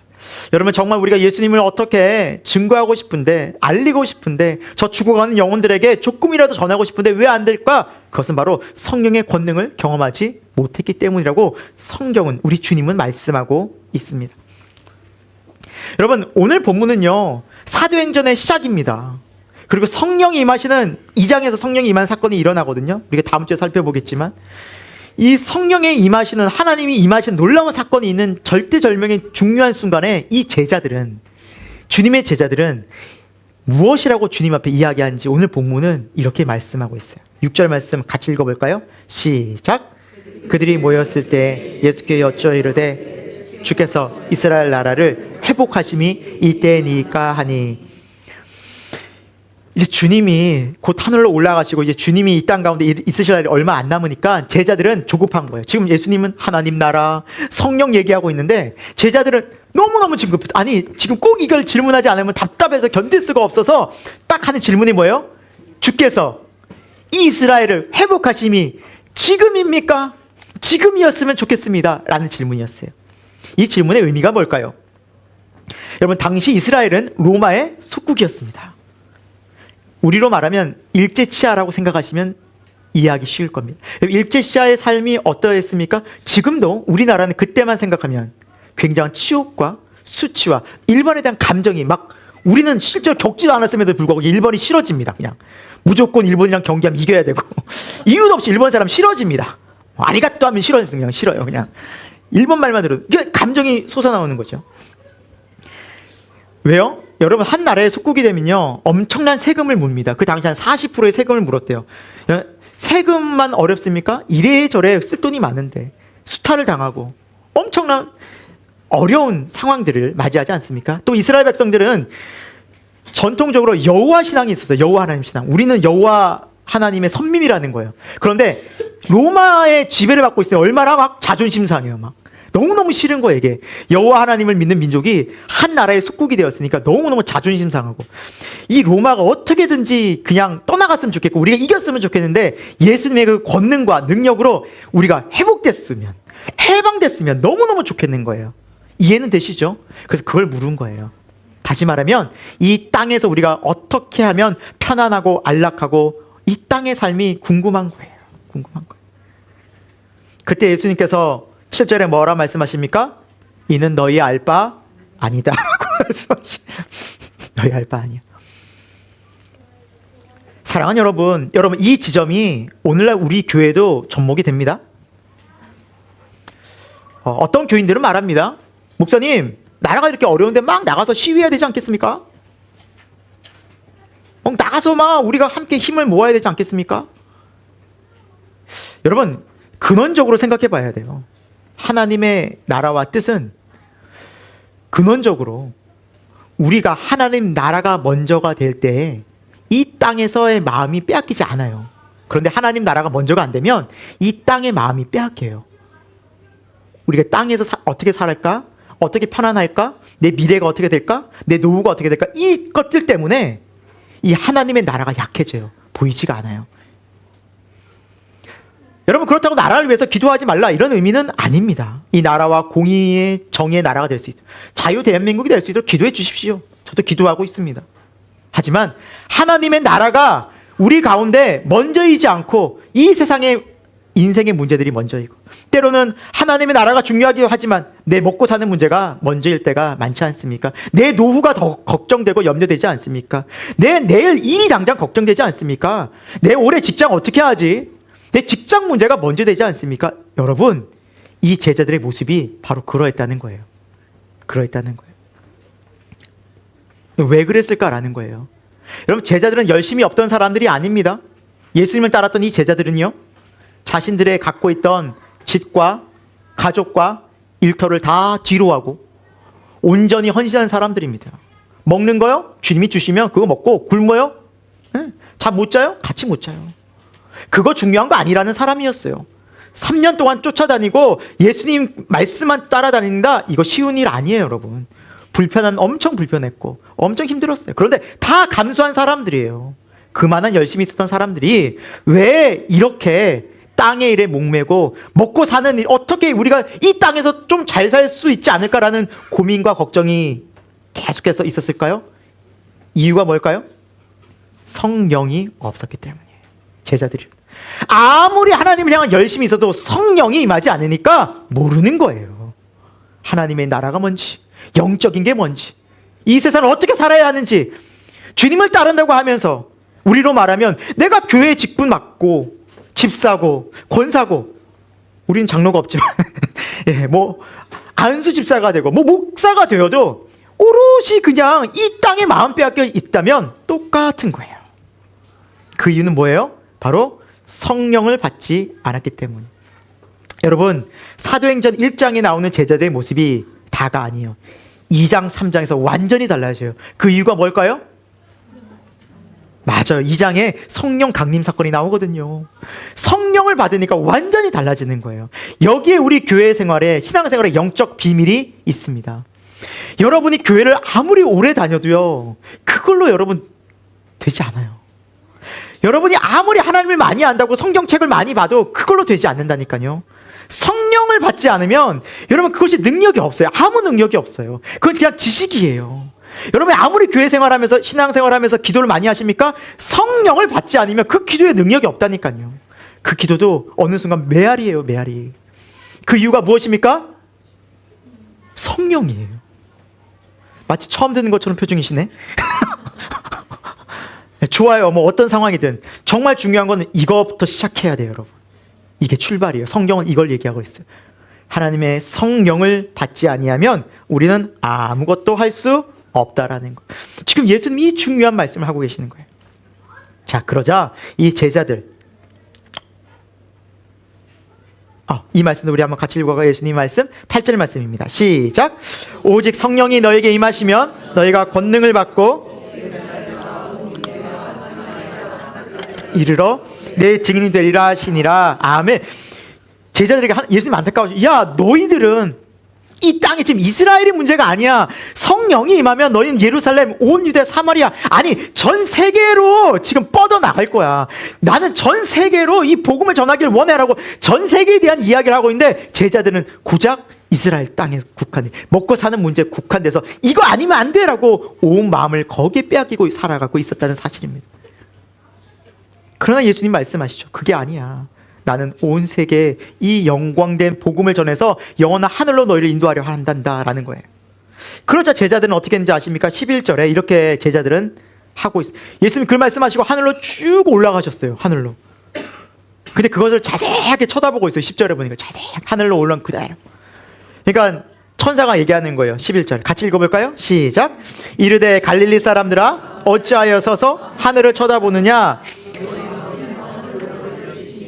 여러분, 정말 우리가 예수님을 어떻게 증거하고 싶은데, 알리고 싶은데, 저 죽어가는 영혼들에게 조금이라도 전하고 싶은데 왜 안 될까? 그것은 바로 성령의 권능을 경험하지 못했기 때문이라고 성경은, 우리 주님은 말씀하고 있습니다. 여러분, 오늘 본문은요, 사도행전의 시작입니다. 그리고 성령이 임하시는 2장에서 성령이 임한 사건이 일어나거든요. 우리가 다음 주에 살펴보겠지만, 이 성령의 임하시는, 하나님이 임하시는 놀라운 사건이 있는 절대절명의 중요한 순간에 이 제자들은, 주님의 제자들은 무엇이라고 주님 앞에 이야기하는지 오늘 본문은 이렇게 말씀하고 있어요. 6절 말씀 같이 읽어볼까요? 시작. 그들이 모였을 때 예수께 여쭈어 이르되 주께서 이스라엘 나라를 회복하심이 이때니까 하니. 이제 주님이 곧 하늘로 올라가시고 이제 주님이 이 땅 가운데 있으실 날이 얼마 안 남으니까 제자들은 조급한 거예요. 지금 예수님은 하나님 나라, 성령 얘기하고 있는데 제자들은 너무너무 진급해. 아니, 지금 꼭 이걸 질문하지 않으면 답답해서 견딜 수가 없어서 딱 하는 질문이 뭐예요? 주께서 이스라엘을 회복하심이 지금입니까? 지금이었으면 좋겠습니다. 라는 질문이었어요. 이 질문의 의미가 뭘까요? 여러분, 당시 이스라엘은 로마의 속국이었습니다. 우리로 말하면 일제치하라고 생각하시면 이해하기 쉬울 겁니다. 일제치하의 삶이 어떠했습니까? 지금도 우리나라는 그때만 생각하면 굉장한 치욕과 수치와 일본에 대한 감정이 막, 우리는 실제로 겪지도 않았음에도 불구하고 일본이 싫어집니다. 그냥 무조건 일본이랑 경기하면 이겨야 되고 이유도 없이 일본 사람 싫어집니다. 아리가또 하면 싫어집니다. 그냥 싫어요. 그냥 일본 말만 들어도 이게 감정이 솟아나오는 거죠. 왜요? 여러분, 한 나라의 속국이 되면요, 엄청난 세금을 묻습니다. 그 당시 한 40%의 세금을 물었대요. 세금만 어렵습니까? 이래저래 쓸 돈이 많은데 수탈을 당하고 엄청난 어려운 상황들을 맞이하지 않습니까? 또 이스라엘 백성들은 전통적으로 여호와 신앙이 있었어요. 여호와 하나님 신앙. 우리는 여호와 하나님의 선민이라는 거예요. 그런데 로마의 지배를 받고 있어요. 얼마나 막 자존심 상해요. 막 너무너무 싫은 거예요. 이게 여호와 하나님을 믿는 민족이 한 나라의 속국이 되었으니까 너무너무 자존심 상하고, 이 로마가 어떻게든지 그냥 떠나갔으면 좋겠고 우리가 이겼으면 좋겠는데, 예수님의 그 권능과 능력으로 우리가 회복됐으면, 해방됐으면 너무너무 좋겠는 거예요. 이해는 되시죠? 그래서 그걸 물은 거예요. 다시 말하면 이 땅에서 우리가 어떻게 하면 편안하고 안락하고 이 땅의 삶이 궁금한 거예요. 궁금한 거예요. 그때 예수님께서 7절에 뭐라 말씀하십니까? 이는 너희 알 바 아니다 라고 말씀하십니다. 너희 알 바 아니야. 사랑하는 여러분, 이 지점이 오늘날 우리 교회도 접목이 됩니다. 어떤 교인들은 말합니다. 목사님, 나라가 이렇게 어려운데 막 나가서 시위해야 되지 않겠습니까? 나가서 막 우리가 함께 힘을 모아야 되지 않겠습니까? 여러분, 근원적으로 생각해 봐야 돼요. 하나님의 나라와 뜻은 근원적으로 우리가 하나님 나라가 먼저가 될 때 이 땅에서의 마음이 빼앗기지 않아요. 그런데 하나님 나라가 먼저가 안 되면 이 땅의 마음이 빼앗겨요. 우리가 땅에서 어떻게 살을까? 어떻게 편안할까? 내 미래가 어떻게 될까? 내 노후가 어떻게 될까? 이 것들 때문에 이 하나님의 나라가 약해져요. 보이지가 않아요. 여러분, 그렇다고 나라를 위해서 기도하지 말라 이런 의미는 아닙니다. 이 나라와 공의의 정의의 나라가 될 수 있도록, 자유 대한민국이 될 수 있도록 기도해 주십시오. 저도 기도하고 있습니다. 하지만 하나님의 나라가 우리 가운데 먼저이지 않고 이 세상의 인생의 문제들이 먼저이고, 때로는 하나님의 나라가 중요하기도 하지만 내 먹고 사는 문제가 먼저일 때가 많지 않습니까? 내 노후가 더 걱정되고 염려되지 않습니까? 내 내일 일이 당장 걱정되지 않습니까? 내 올해 직장 어떻게 하지? 내 직장 문제가 먼저 되지 않습니까? 여러분, 이 제자들의 모습이 바로 그러했다는 거예요. 그러했다는 거예요. 왜 그랬을까라는 거예요. 여러분, 제자들은 열심히 없던 사람들이 아닙니다. 예수님을 따랐던 이 제자들은요, 자신들의 갖고 있던 집과 가족과 일터를 다 뒤로 하고 온전히 헌신한 사람들입니다. 먹는 거요? 주님이 주시면 그거 먹고, 굶어요? 잠 못 자요? 같이 못 자요. 그거 중요한 거 아니라는 사람이었어요. 3년 동안 쫓아다니고 예수님 말씀만 따라다닌다? 이거 쉬운 일 아니에요, 여러분. 엄청 불편했고 엄청 힘들었어요. 그런데 다 감수한 사람들이에요. 그만한 열심히 있었던 사람들이 왜 이렇게 땅의 일에 목매고 먹고 사는 일, 어떻게 우리가 이 땅에서 좀 잘 살 수 있지 않을까라는 고민과 걱정이 계속해서 있었을까요? 이유가 뭘까요? 성령이 없었기 때문이에요. 제자들이 아무리 하나님을 향한 열심히 있어도 성령이 임하지 않으니까 모르는 거예요. 하나님의 나라가 뭔지, 영적인 게 뭔지, 이 세상을 어떻게 살아야 하는지. 주님을 따른다고 하면서 우리로 말하면 내가 교회 직분 맡고 집사고 권사고, 우린 장로가 없지만 예, 뭐 안수 집사가 되고 뭐 목사가 되어도 오롯이 그냥 이 땅에 마음 빼앗겨 있다면 똑같은 거예요. 그 이유는 뭐예요? 바로 성령을 받지 않았기 때문. 여러분, 사도행전 1장에 나오는 제자들의 모습이 다가 아니에요. 2장 3장에서 완전히 달라져요. 그 이유가 뭘까요? 맞아요. 2장에 성령 강림 사건이 나오거든요. 성령을 받으니까 완전히 달라지는 거예요. 여기에 우리 교회 생활에, 신앙생활에 영적 비밀이 있습니다. 여러분이 교회를 아무리 오래 다녀도요, 그걸로 여러분 되지 않아요. 여러분이 아무리 하나님을 많이 안다고 성경책을 많이 봐도 그걸로 되지 않는다니까요. 성령을 받지 않으면 여러분 그것이 능력이 없어요. 아무 능력이 없어요. 그건 그냥 지식이에요. 여러분이 아무리 교회 생활하면서 신앙생활하면서 기도를 많이 하십니까? 성령을 받지 않으면 그 기도에 능력이 없다니까요. 그 기도도 어느 순간 메아리예요. 메아리. 그 이유가 무엇입니까? 성령이에요. 마치 처음 듣는 것처럼 표정이시네. 좋아요. 뭐 어떤 상황이든 정말 중요한 건 이거부터 시작해야 돼요, 여러분. 이게 출발이에요. 성경은 이걸 얘기하고 있어요. 하나님의 성령을 받지 아니하면 우리는 아무것도 할 수 없다라는 거. 지금 예수님이 중요한 말씀을 하고 계시는 거예요. 자, 그러자 이 제자들, 이 말씀도 우리 한번 같이 읽어가. 예수님 말씀 8절 말씀입니다. 시작. 오직 성령이 너에게 임하시면 너희가 권능을 받고 이르러 내 증인이 되리라 하시니라. 아멘. 제자들에게 예수님 안타까워서, 야, 너희들은 이 땅이 지금 이스라엘의 문제가 아니야. 성령이 임하면 너희는 예루살렘, 온 유대, 사마리아, 아니 전 세계로 지금 뻗어나갈 거야. 나는 전 세계로 이 복음을 전하기를 원해라고 전 세계에 대한 이야기를 하고 있는데, 제자들은 고작 이스라엘 땅에 국한돼, 먹고 사는 문제에 국한돼서 이거 아니면 안 돼라고 온 마음을 거기에 빼앗기고 살아가고 있었다는 사실입니다. 그러나 예수님 말씀하시죠. 그게 아니야. 나는 온 세계에 이 영광된 복음을 전해서 영원한 하늘로 너희를 인도하려 한단다라는 거예요. 그러자 제자들은 어떻게 했는지 아십니까? 11절에 이렇게 제자들은 하고 있어요. 예수님 그 말씀하시고 하늘로 쭉 올라가셨어요. 하늘로. 근데 그것을 자세하게 쳐다보고 있어요. 10절에 보니까 자세하게 하늘로 올라온 그대로. 그러니까 천사가 얘기하는 거예요. 11절 같이 읽어볼까요? 시작. 이르되 갈릴리 사람들아 어찌하여 서서 하늘을 쳐다보느냐.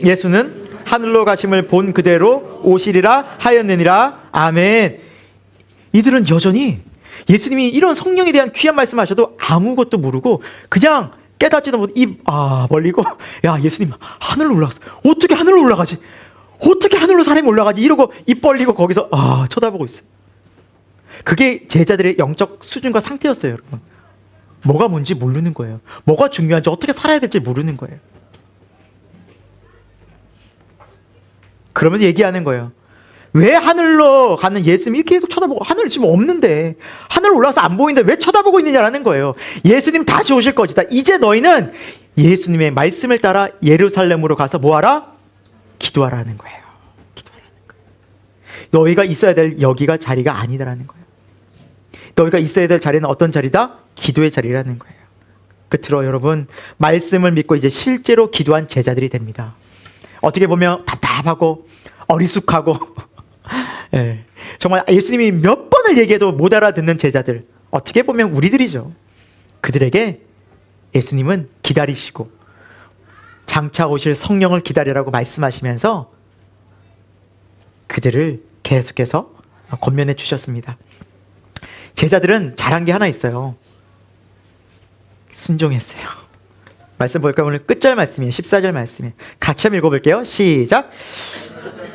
예수는 하늘로 가심을 본 그대로 오시리라 하였느니라. 아멘. 이들은 여전히 예수님이 이런 성령에 대한 귀한 말씀하셔도 아무것도 모르고 그냥 깨닫지도 못하고 입 벌리고, 야, 예수님 하늘로 올라갔어. 어떻게 하늘로 올라가지? 어떻게 하늘로 사람이 올라가지? 이러고 입 벌리고 거기서 쳐다보고 있어요. 그게 제자들의 영적 수준과 상태였어요, 여러분. 뭐가 뭔지 모르는 거예요. 뭐가 중요한지, 어떻게 살아야 될지 모르는 거예요. 그러면서 얘기하는 거예요. 왜 하늘로 가는 예수님이 이렇게 계속 쳐다보고, 하늘 지금 없는데, 하늘 올라서 안 보이는데 왜 쳐다보고 있느냐라는 거예요. 예수님 다시 오실 것이다. 이제 너희는 예수님의 말씀을 따라 예루살렘으로 가서 뭐하라? 기도하라는 거예요. 기도하라는 거예요. 너희가 있어야 될 여기가 자리가 아니다라는 거예요. 너희가 있어야 될 자리는 어떤 자리다? 기도의 자리라는 거예요. 끝으로 여러분, 말씀을 믿고 이제 실제로 기도한 제자들이 됩니다. 어떻게 보면 답답하고 어리숙하고 예, 정말 예수님이 몇 번을 얘기해도 못 알아듣는 제자들, 어떻게 보면 우리들이죠. 그들에게 예수님은 기다리시고 장차 오실 성령을 기다리라고 말씀하시면서 그들을 계속해서 권면해 주셨습니다. 제자들은 잘한 게 하나 있어요. 순종했어요. 말씀 볼까요? 오늘 끝절 말씀이에요. 14절 말씀이에요. 같이 한번 읽어볼게요. 시작.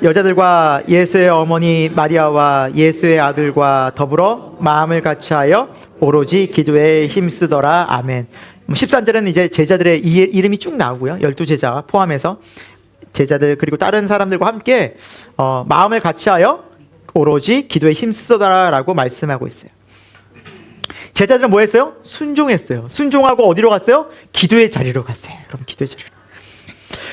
여자들과 예수의 어머니 마리아와 예수의 아들과 더불어 마음을 같이하여 오로지 기도에 힘쓰더라. 아멘. 13절에는 이제 제자들의 이름이 쭉 나오고요. 12제자 포함해서 제자들 그리고 다른 사람들과 함께 마음을 같이하여 오로지 기도에 힘쓰다라고 말씀하고 있어요. 제자들은 뭐 했어요? 순종했어요. 순종하고 어디로 갔어요? 기도의 자리로 갔어요. 여러분, 기도의 자리로.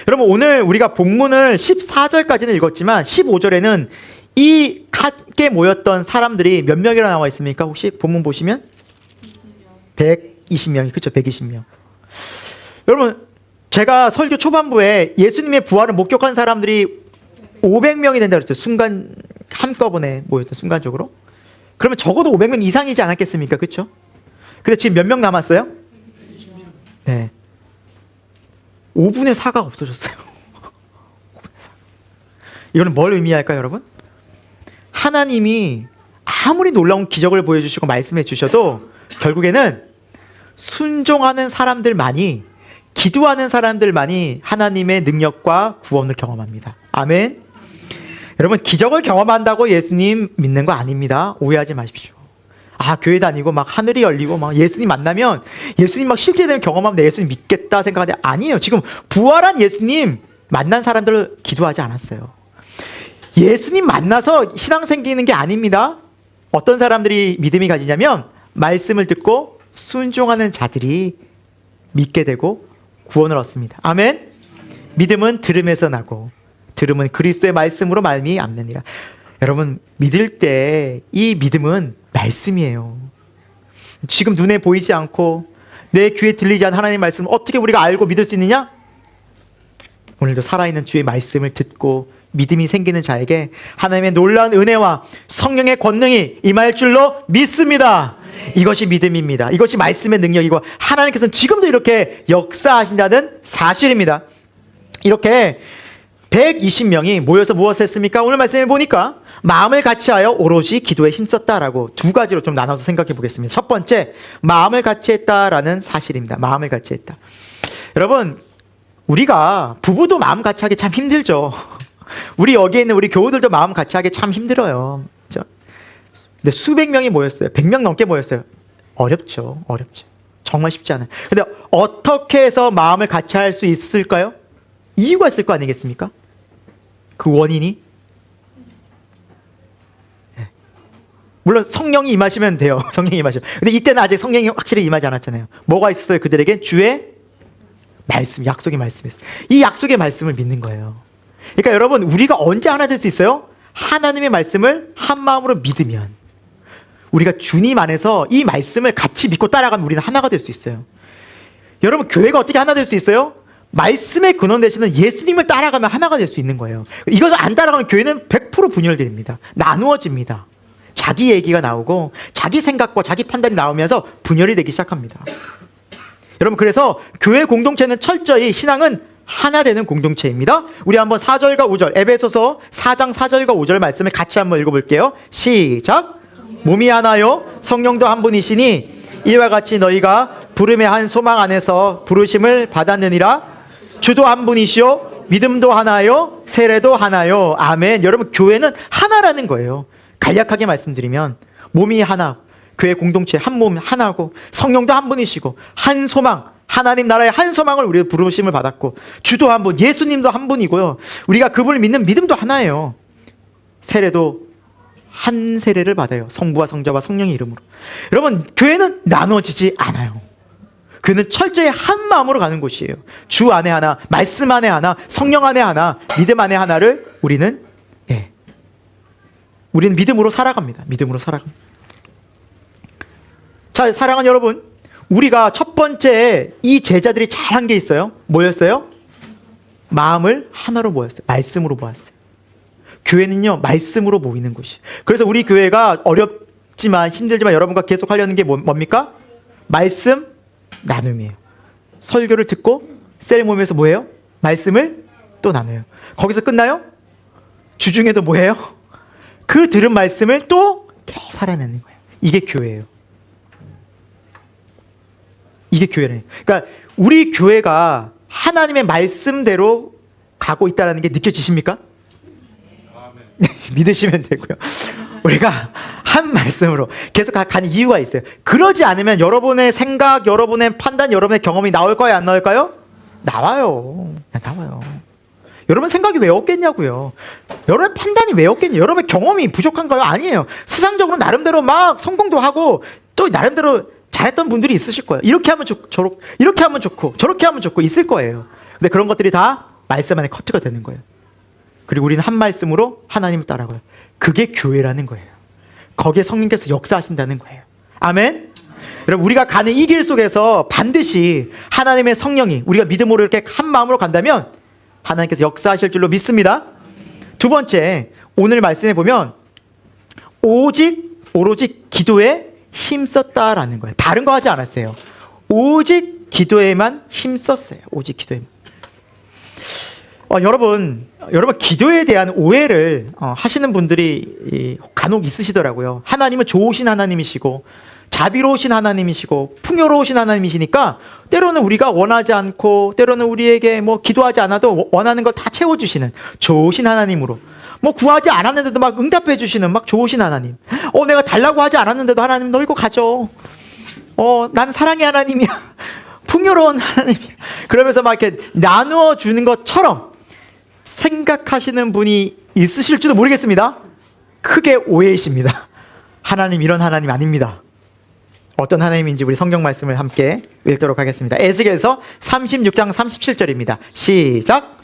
여러분, 오늘 우리가 본문을 14절까지는 읽었지만 15절에는 이 함께 모였던 사람들이 몇 명이나 나와 있습니까? 혹시 본문 보시면 120명이, 그렇죠? 120명. 여러분, 제가 설교 초반부에 예수님의 부활을 목격한 사람들이 500명이 된다고 그랬죠. 순간 한꺼번에 모였던 순간적으로. 그러면 적어도 500명 이상이지 않았겠습니까? 그렇죠? 근데 지금 몇 명 남았어요? 네. 5분의 4가 없어졌어요. 5분의 4. 이거는 뭘 의미할까요, 여러분? 하나님이 아무리 놀라운 기적을 보여주시고 말씀해 주셔도 결국에는 순종하는 사람들만이, 기도하는 사람들만이 하나님의 능력과 구원을 경험합니다. 아멘. 여러분, 기적을 경험한다고 예수님 믿는 거 아닙니다. 오해하지 마십시오. 교회 다니고 막 하늘이 열리고 막 예수님 만나면 예수님 막 실제 되면 경험하면 내 예수님 믿겠다 생각하는데 아니에요. 지금 부활한 예수님 만난 사람들 기도하지 않았어요. 예수님 만나서 신앙 생기는 게 아닙니다. 어떤 사람들이 믿음이 가지냐면 말씀을 듣고 순종하는 자들이 믿게 되고 구원을 얻습니다. 아멘. 믿음은 들음에서 나고 들음은 그리스도의 말씀으로 말미암느니라. 여러분, 믿을 때 이 믿음은 말씀이에요. 지금 눈에 보이지 않고 내 귀에 들리지 않는 하나님의 말씀을 어떻게 우리가 알고 믿을 수 있느냐? 오늘도 살아있는 주의 말씀을 듣고 믿음이 생기는 자에게 하나님의 놀라운 은혜와 성령의 권능이 임할 줄로 믿습니다. 이것이 믿음입니다. 이것이 말씀의 능력이고 하나님께서는 지금도 이렇게 역사하신다는 사실입니다. 이렇게 120명이 모여서 무엇을 했습니까? 오늘 말씀해 보니까 마음을 같이하여 오롯이 기도에 힘썼다라고 두 가지로 좀 나눠서 생각해 보겠습니다. 첫 번째, 마음을 같이했다라는 사실입니다. 마음을 같이했다. 여러분, 우리가 부부도 마음 같이하기 참 힘들죠. 우리 여기에 있는 우리 교우들도 마음 같이하기 참 힘들어요. 그렇죠? 근데 수백 명이 모였어요. 100명 넘게 모였어요. 어렵죠. 정말 쉽지 않아요. 근데 어떻게 해서 마음을 같이할 수 있을까요? 이유가 있을 거 아니겠습니까? 그 원인이? 네. 물론 성령이 임하시면 돼요. 성령이 임하시면. 근데 이때는 아직 성령이 확실히 임하지 않았잖아요. 뭐가 있었어요? 그들에게 주의 말씀, 약속의 말씀이었어요. 이 약속의 말씀을 믿는 거예요. 그러니까 여러분, 우리가 언제 하나 될 수 있어요? 하나님의 말씀을 한 마음으로 믿으면, 우리가 주님 안에서 이 말씀을 같이 믿고 따라가면 우리는 하나가 될 수 있어요. 여러분, 교회가 어떻게 하나 될 수 있어요? 말씀의 근원 되시는 예수님을 따라가면 하나가 될 수 있는 거예요. 이것을 안 따라가면 교회는 100% 분열됩니다. 나누어집니다. 자기 얘기가 나오고 자기 생각과 자기 판단이 나오면서 분열이 되기 시작합니다. 여러분, 그래서 교회 공동체는 철저히 신앙은 하나 되는 공동체입니다. 우리 한번 4절과 5절, 에베소서 4장 4절과 5절 말씀을 같이 한번 읽어볼게요. 시작. 몸이 하나요 성령도 한 분이시니 이와 같이 너희가 부름의 한 소망 안에서 부르심을 받았느니라. 주도 한 분이시요 믿음도 하나요 세례도 하나요. 아멘. 여러분, 교회는 하나라는 거예요. 간략하게 말씀드리면 몸이 하나, 교회 공동체 한 몸 하나고 성령도 한 분이시고 한 소망, 하나님 나라의 한 소망을 우리가 부르심을 받았고 주도 한 분, 예수님도 한 분이고요. 우리가 그분을 믿는 믿음도 하나예요. 세례도 한 세례를 받아요. 성부와 성자와 성령의 이름으로. 여러분, 교회는 나눠지지 않아요. 교회는 철저히 한 마음으로 가는 곳이에요. 주 안에 하나, 말씀 안에 하나, 성령 안에 하나, 믿음 안에 하나를 우리는 믿음으로 살아갑니다. 믿음으로 살아갑니다. 자, 사랑하는 여러분, 우리가 첫 번째 이 제자들이 잘한 게 있어요. 뭐였어요? 마음을 하나로 모였어요. 말씀으로 모았어요. 교회는요, 말씀으로 모이는 곳이에요. 그래서 우리 교회가 어렵지만 힘들지만 여러분과 계속 하려는 게 뭡니까? 말씀 나눔이에요. 설교를 듣고 셀 모임에서 뭐예요? 말씀을 또 나눠요. 거기서 끝나요? 주중에도 뭐예요? 그 들은 말씀을 또 계속 살아내는 거예요. 이게 교회예요. 이게 교회예요. 그러니까 우리 교회가 하나님의 말씀대로 가고 있다는 게 느껴지십니까? 믿으시면 되고요. 우리가 한 말씀으로 계속 가는 이유가 있어요. 그러지 않으면 여러분의 생각, 여러분의 판단, 여러분의 경험이 나올까요? 안 나올까요? 나와요. 나와요. 여러분 생각이 왜 없겠냐고요. 여러분 판단이 왜 없겠냐. 여러분 경험이 부족한가요? 아니에요. 세상적으로 나름대로 막 성공도 하고 또 나름대로 잘했던 분들이 있으실 거예요. 이렇게 하면 좋고 이렇게 하면 좋고 저렇게 하면 좋고 있을 거예요. 근데 그런 것들이 다 말씀 안에 커트가 되는 거예요. 그리고 우리는 한 말씀으로 하나님을 따라가요. 그게 교회라는 거예요. 거기에 성령께서 역사하신다는 거예요. 아멘. 여러분 우리가 가는 이 길 속에서 반드시 하나님의 성령이 우리가 믿음으로 이렇게 한 마음으로 간다면 하나님께서 역사하실 줄로 믿습니다. 두 번째, 오늘 말씀해 보면 오로지 기도에 힘썼다라는 거예요. 다른 거 하지 않았어요. 오직 기도에만 힘썼어요. 오직 기도에만. 여러분 기도에 대한 오해를 하시는 분들이 간혹 있으시더라고요. 하나님은 좋으신 하나님이시고 자비로우신 하나님이시고 풍요로우신 하나님이시니까 때로는 우리가 원하지 않고 때로는 우리에게 뭐 기도하지 않아도 원하는 걸 다 채워주시는 좋으신 하나님으로, 뭐 구하지 않았는데도 막 응답해 주시는 막 좋으신 하나님. 내가 달라고 하지 않았는데도 하나님 너 이거 가져. 나는 사랑의 하나님이야. 풍요로운 하나님이야. 그러면서 막 이렇게 나누어 주는 것처럼 생각하시는 분이 있으실지도 모르겠습니다. 크게 오해이십니다. 하나님 이런 하나님 아닙니다. 어떤 하나님인지 우리 성경 말씀을 함께 읽도록 하겠습니다. 에스겔서 36장 37절입니다. 시작.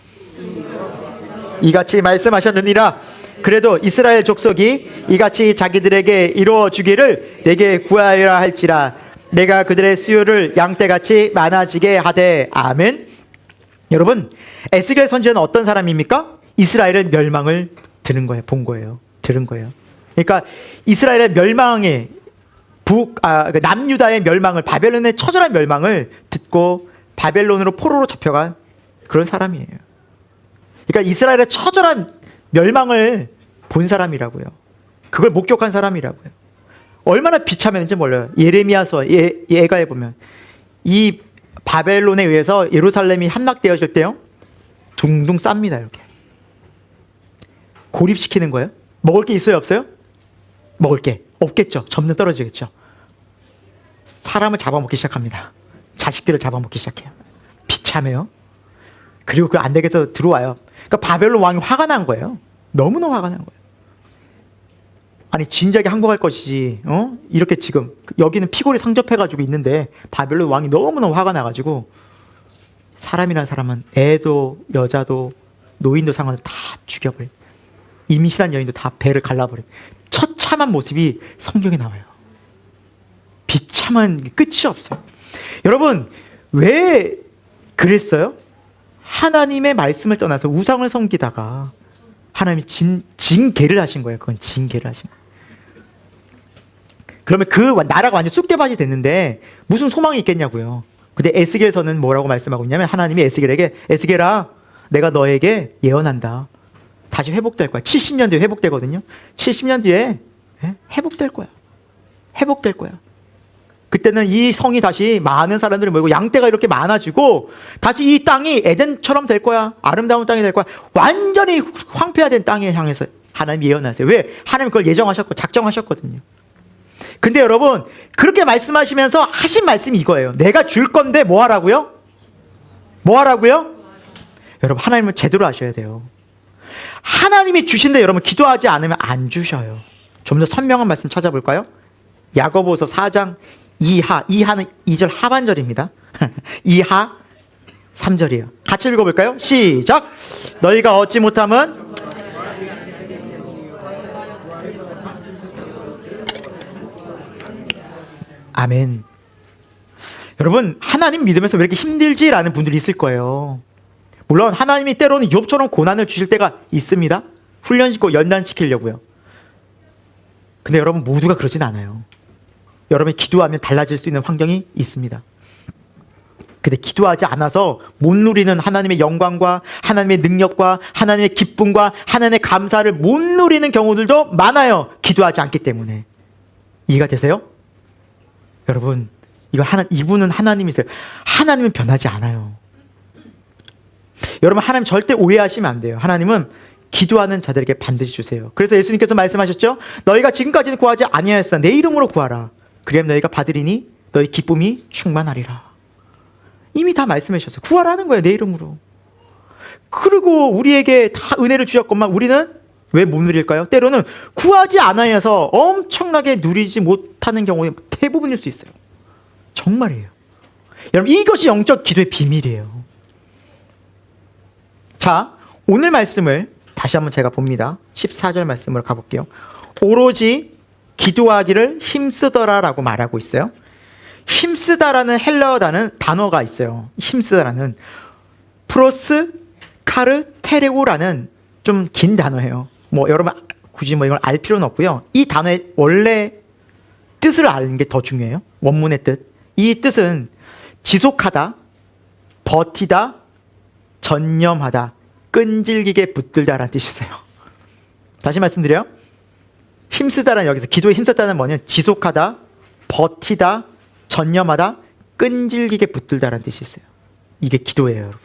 이같이 말씀하셨느니라. 그래도 이스라엘 족속이 이같이 자기들에게 이루어 주기를 내게 구하여라 할지라. 내가 그들의 수요를 양떼같이 많아지게 하되. 아멘. 여러분 에스겔 선지자는 어떤 사람입니까? 이스라엘의 멸망을 들은 거예요. 본 거예요. 들은 거예요. 그러니까 이스라엘의 멸망에 남유다의 멸망을, 바벨론의 처절한 멸망을 듣고 바벨론으로 포로로 잡혀간 그런 사람이에요. 그러니까 이스라엘의 처절한 멸망을 본 사람이라고요. 그걸 목격한 사람이라고요. 얼마나 비참했는지 몰라요. 예레미야서 예가에 보면 이 바벨론에 의해서 예루살렘이 함락되었을 때요, 둥둥 쌉니다. 이렇게 고립시키는 거예요. 먹을 게 있어요, 없어요? 먹을 게 없겠죠. 점점 떨어지겠죠. 사람을 잡아먹기 시작합니다. 자식들을 잡아먹기 시작해요. 비참해요. 그리고 그 안 되겠어 들어와요. 그러니까 바벨론 왕이 화가 난 거예요. 너무나 화가 난 거예요. 아니 진작에 항복할 것이지, 이렇게 지금 여기는 피골이 상접해가지고 있는데 바벨론 왕이 너무나 화가 나가지고 사람이란 사람은 애도 여자도 노인도 상관없이 다 죽여버려. 임신한 여인도 다 배를 갈라버려. 처참한 모습이 성경에 나와요. 비참한 끝이 없어요. 여러분 왜 그랬어요? 하나님의 말씀을 떠나서 우상을 섬기다가 하나님이 징계를 하신 거예요. 그건 징계를 하신 거예요. 그러면 그 나라가 완전 쑥대밭이 됐는데 무슨 소망이 있겠냐고요. 근데 에스겔서는 뭐라고 말씀하고 있냐면 하나님이 에스겔에게, 에스겔아 내가 너에게 예언한다. 다시 회복될 거야. 70년 뒤에 회복되거든요. 70년 뒤에 회복될 거야. 회복될 거야. 그때는 이 성이 다시 많은 사람들이 모이고 양떼가 이렇게 많아지고 다시 이 땅이 에덴처럼 될 거야. 아름다운 땅이 될 거야. 완전히 황폐화된 땅에 향해서 하나님이 예언하세요. 왜? 하나님 그걸 예정하셨고 작정하셨거든요. 근데 여러분 그렇게 말씀하시면서 하신 말씀이 이거예요. 내가 줄 건데 뭐 하라고요? 뭐 하라고요? 여러분 하나님은 제대로 하셔야 돼요. 하나님이 주신데 여러분 기도하지 않으면 안 주셔요. 좀 더 선명한 말씀 찾아볼까요? 야고보서 4장 2하는 2절 하반절입니다. 2하 3절이에요. 같이 읽어볼까요? 시작. 너희가 얻지 못함은 아멘. 여러분 하나님 믿으면서 왜 이렇게 힘들지라는 분들이 있을 거예요. 물론 하나님이 때로는 욥처럼 고난을 주실 때가 있습니다. 훈련시키고 연단시키려고요. 근데 여러분 모두가 그러진 않아요. 여러분이 기도하면 달라질 수 있는 환경이 있습니다. 근데 기도하지 않아서 못 누리는 하나님의 영광과 하나님의 능력과 하나님의 기쁨과 하나님의 감사를 못 누리는 경우들도 많아요. 기도하지 않기 때문에. 이해가 되세요? 여러분 이분은 하나님이세요. 하나님은 변하지 않아요. 여러분 하나님 절대 오해하시면 안 돼요. 하나님은 기도하는 자들에게 반드시 주세요. 그래서 예수님께서 말씀하셨죠. 너희가 지금까지는 구하지 아니하였으나 내 이름으로 구하라. 그리하면 너희가 받으리니 너희 기쁨이 충만하리라. 이미 다 말씀해 주셨어요. 구하라는 거예요. 내 이름으로. 그리고 우리에게 다 은혜를 주셨건만 우리는 왜 못 누릴까요? 때로는 구하지 않아서 엄청나게 누리지 못하는 경우에 대부분일 수 있어요. 정말이에요. 여러분, 이것이 영적 기도의 비밀이에요. 자, 오늘 말씀을 다시 한번 제가 봅니다. 14절 말씀으로 가볼게요. 오로지 기도하기를 힘쓰더라라고 말하고 있어요. 힘쓰다라는 헬라어 단어가 있어요. 힘쓰다라는 프로스 카르테레오라는 좀 긴 단어예요. 뭐 여러분 굳이 뭐 이걸 알 필요는 없고요. 이 단어의 원래 뜻을 아는 게 더 중요해요. 원문의 뜻. 이 뜻은 지속하다, 버티다, 전념하다, 끈질기게 붙들다라는 뜻이 있어요. 다시 말씀드려요. 힘쓰다라는, 여기서 기도에 힘쓰다는 뭐냐면 지속하다, 버티다, 전념하다, 끈질기게 붙들다라는 뜻이 있어요. 이게 기도예요, 여러분.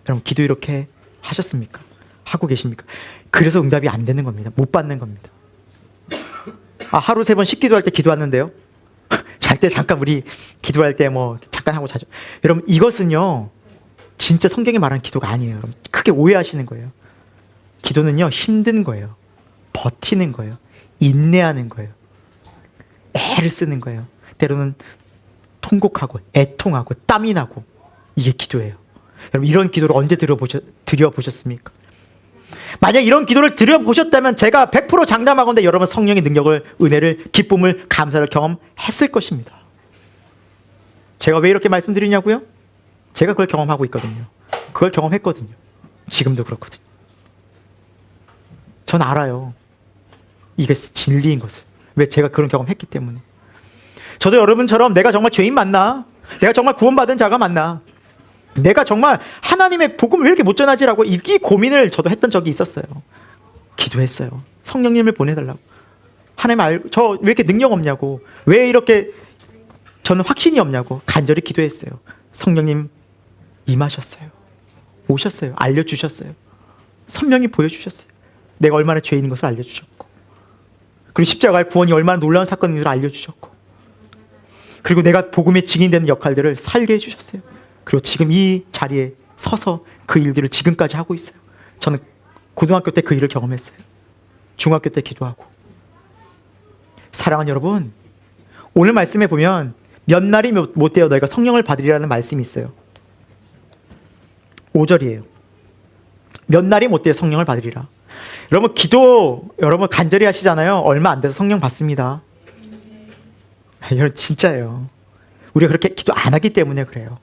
여러분, 기도 이렇게 하셨습니까? 하고 계십니까? 그래서 응답이 안 되는 겁니다. 못 받는 겁니다. 하루 3번 식기도할 때 기도하는데요. 잘 때 잠깐 우리 기도할 때 뭐 잠깐 하고 자죠. 여러분, 이것은요 진짜 성경이 말하는 기도가 아니에요. 여러분, 크게 오해하시는 거예요. 기도는요 힘든 거예요. 버티는 거예요. 인내하는 거예요. 애를 쓰는 거예요. 때로는 통곡하고 애통하고 땀이 나고, 이게 기도예요. 여러분, 이런 기도를 언제 드려보셨습니까? 만약 이런 기도를 드려보셨다면 제가 100% 장담하건대 여러분 성령의 능력을, 은혜를, 기쁨을, 감사를 경험했을 것입니다. 제가 왜 이렇게 말씀드리냐고요? 제가 그걸 경험하고 있거든요. 그걸 경험했거든요. 지금도 그렇거든요. 전 알아요. 이게 진리인 것을. 왜? 제가 그런 경험했기 때문에. 저도 여러분처럼 내가 정말 죄인 맞나? 내가 정말 구원받은 자가 맞나? 내가 정말 하나님의 복음을 왜 이렇게 못 전하지라고 이 고민을 저도 했던 적이 있었어요. 기도했어요. 성령님을 보내달라고. 하나님 저 왜 이렇게 능력 없냐고, 왜 이렇게 저는 확신이 없냐고 간절히 기도했어요. 성령님 임하셨어요. 오셨어요. 알려주셨어요. 선명히 보여주셨어요. 내가 얼마나 죄인인 것을 알려주셨고, 그리고 십자가의 구원이 얼마나 놀라운 사건인 줄 알려주셨고, 그리고 내가 복음의 증인되는 역할들을 살게 해주셨어요. 그리고 지금 이 자리에 서서 그 일들을 지금까지 하고 있어요. 저는 고등학교 때 그 일을 경험했어요. 중학교 때 기도하고. 사랑하는 여러분, 오늘 말씀에 보면 몇 날이 못 되어 너희가 성령을 받으리라는 말씀이 있어요. 5절이에요. 몇 날이 못 되어 성령을 받으리라. 여러분, 기도 여러분 간절히 하시잖아요. 얼마 안 돼서 성령 받습니다. 여러분, 진짜예요. 우리가 그렇게 기도 안 하기 때문에 그래요.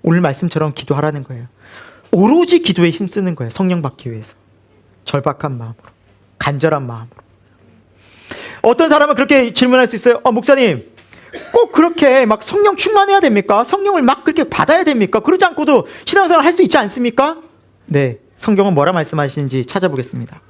오늘 말씀처럼 기도하라는 거예요. 오로지 기도에 힘쓰는 거예요. 성령 받기 위해서. 절박한 마음으로, 간절한 마음으로. 어떤 사람은 그렇게 질문할 수 있어요. 목사님, 꼭 그렇게 막 성령 충만해야 됩니까? 성령을 막 그렇게 받아야 됩니까? 그러지 않고도 신앙생활 할 수 있지 않습니까? 네, 성경은 뭐라 말씀하시는지 찾아보겠습니다.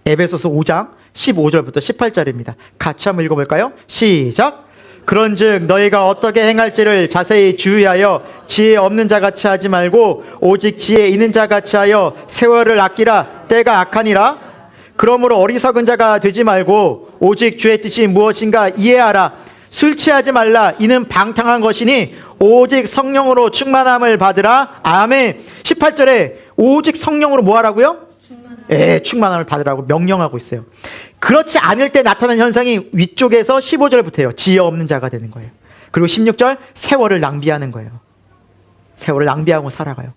에베소서 5장 15절부터 18절입니다. 같이 한번 읽어볼까요? 시작! 그런즉 너희가 어떻게 행할지를 자세히 주의하여 지혜 없는 자같이 하지 말고 오직 지혜 있는 자같이 하여 세월을 아끼라. 때가 악하니라. 그러므로 어리석은 자가 되지 말고 오직 주의 뜻이 무엇인가 이해하라. 술 취하지 말라. 이는 방탕한 것이니 오직 성령으로 충만함을 받으라. 아멘. 18절에 오직 성령으로 뭐 하라고요? 충만함을 받으라고 명령하고 있어요. 그렇지 않을 때 나타나는 현상이 위쪽에서 15절부터예요. 지혜 없는 자가 되는 거예요. 그리고 16절, 세월을 낭비하는 거예요. 세월을 낭비하고 살아가요.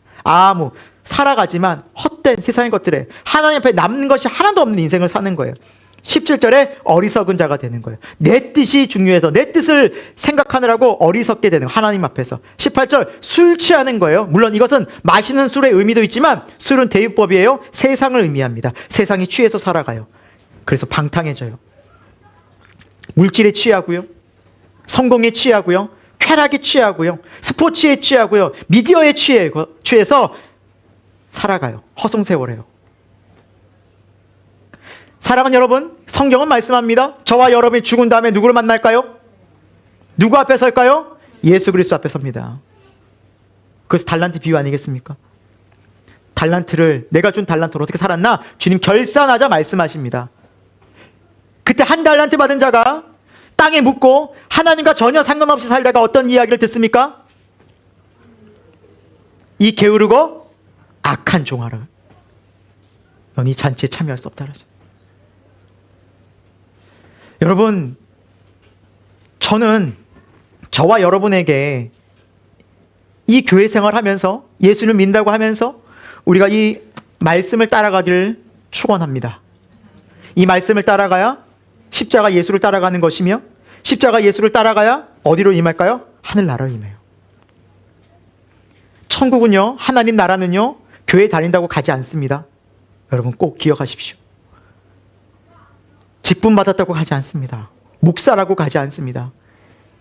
살아가지만 헛된 세상의 것들에 하나님 앞에 남는 것이 하나도 없는 인생을 사는 거예요. 17절에 어리석은 자가 되는 거예요. 내 뜻이 중요해서 내 뜻을 생각하느라고 어리석게 되는 거예요. 하나님 앞에서. 18절, 술 취하는 거예요. 물론 이것은 마시는 술의 의미도 있지만 술은 대유법이에요. 세상을 의미합니다. 세상이 취해서 살아가요. 그래서 방탕해져요. 물질에 취하고요, 성공에 취하고요, 쾌락에 취하고요, 스포츠에 취하고요, 미디어에 취해서 살아가요. 허송세월해요. 사랑하는 여러분, 성경은 말씀합니다. 저와 여러분이 죽은 다음에 누구를 만날까요? 누구 앞에 설까요? 예수 그리스도 앞에 섭니다. 그래서 달란트 비유 아니겠습니까? 내가 준 달란트를 어떻게 살았나? 주님 결산하자 말씀하십니다. 그때 한 달란트 받은 자가 땅에 묻고 하나님과 전혀 상관없이 살다가 어떤 이야기를 듣습니까? 이 게으르고 악한 종아라. 너는 이 잔치에 참여할 수 없다. 여러분, 저는 저와 여러분에게 이 교회 생활하면서 예수를 믿는다고 하면서 우리가 이 말씀을 따라가기를 축원합니다. 이 말씀을 따라가야 십자가 예수를 따라가는 것이며 십자가 예수를 따라가야 어디로 임할까요? 하늘나라로 임해요. 천국은요, 하나님 나라는요, 교회 다닌다고 가지 않습니다. 여러분 꼭 기억하십시오. 직분 받았다고 가지 않습니다. 목사라고 가지 않습니다.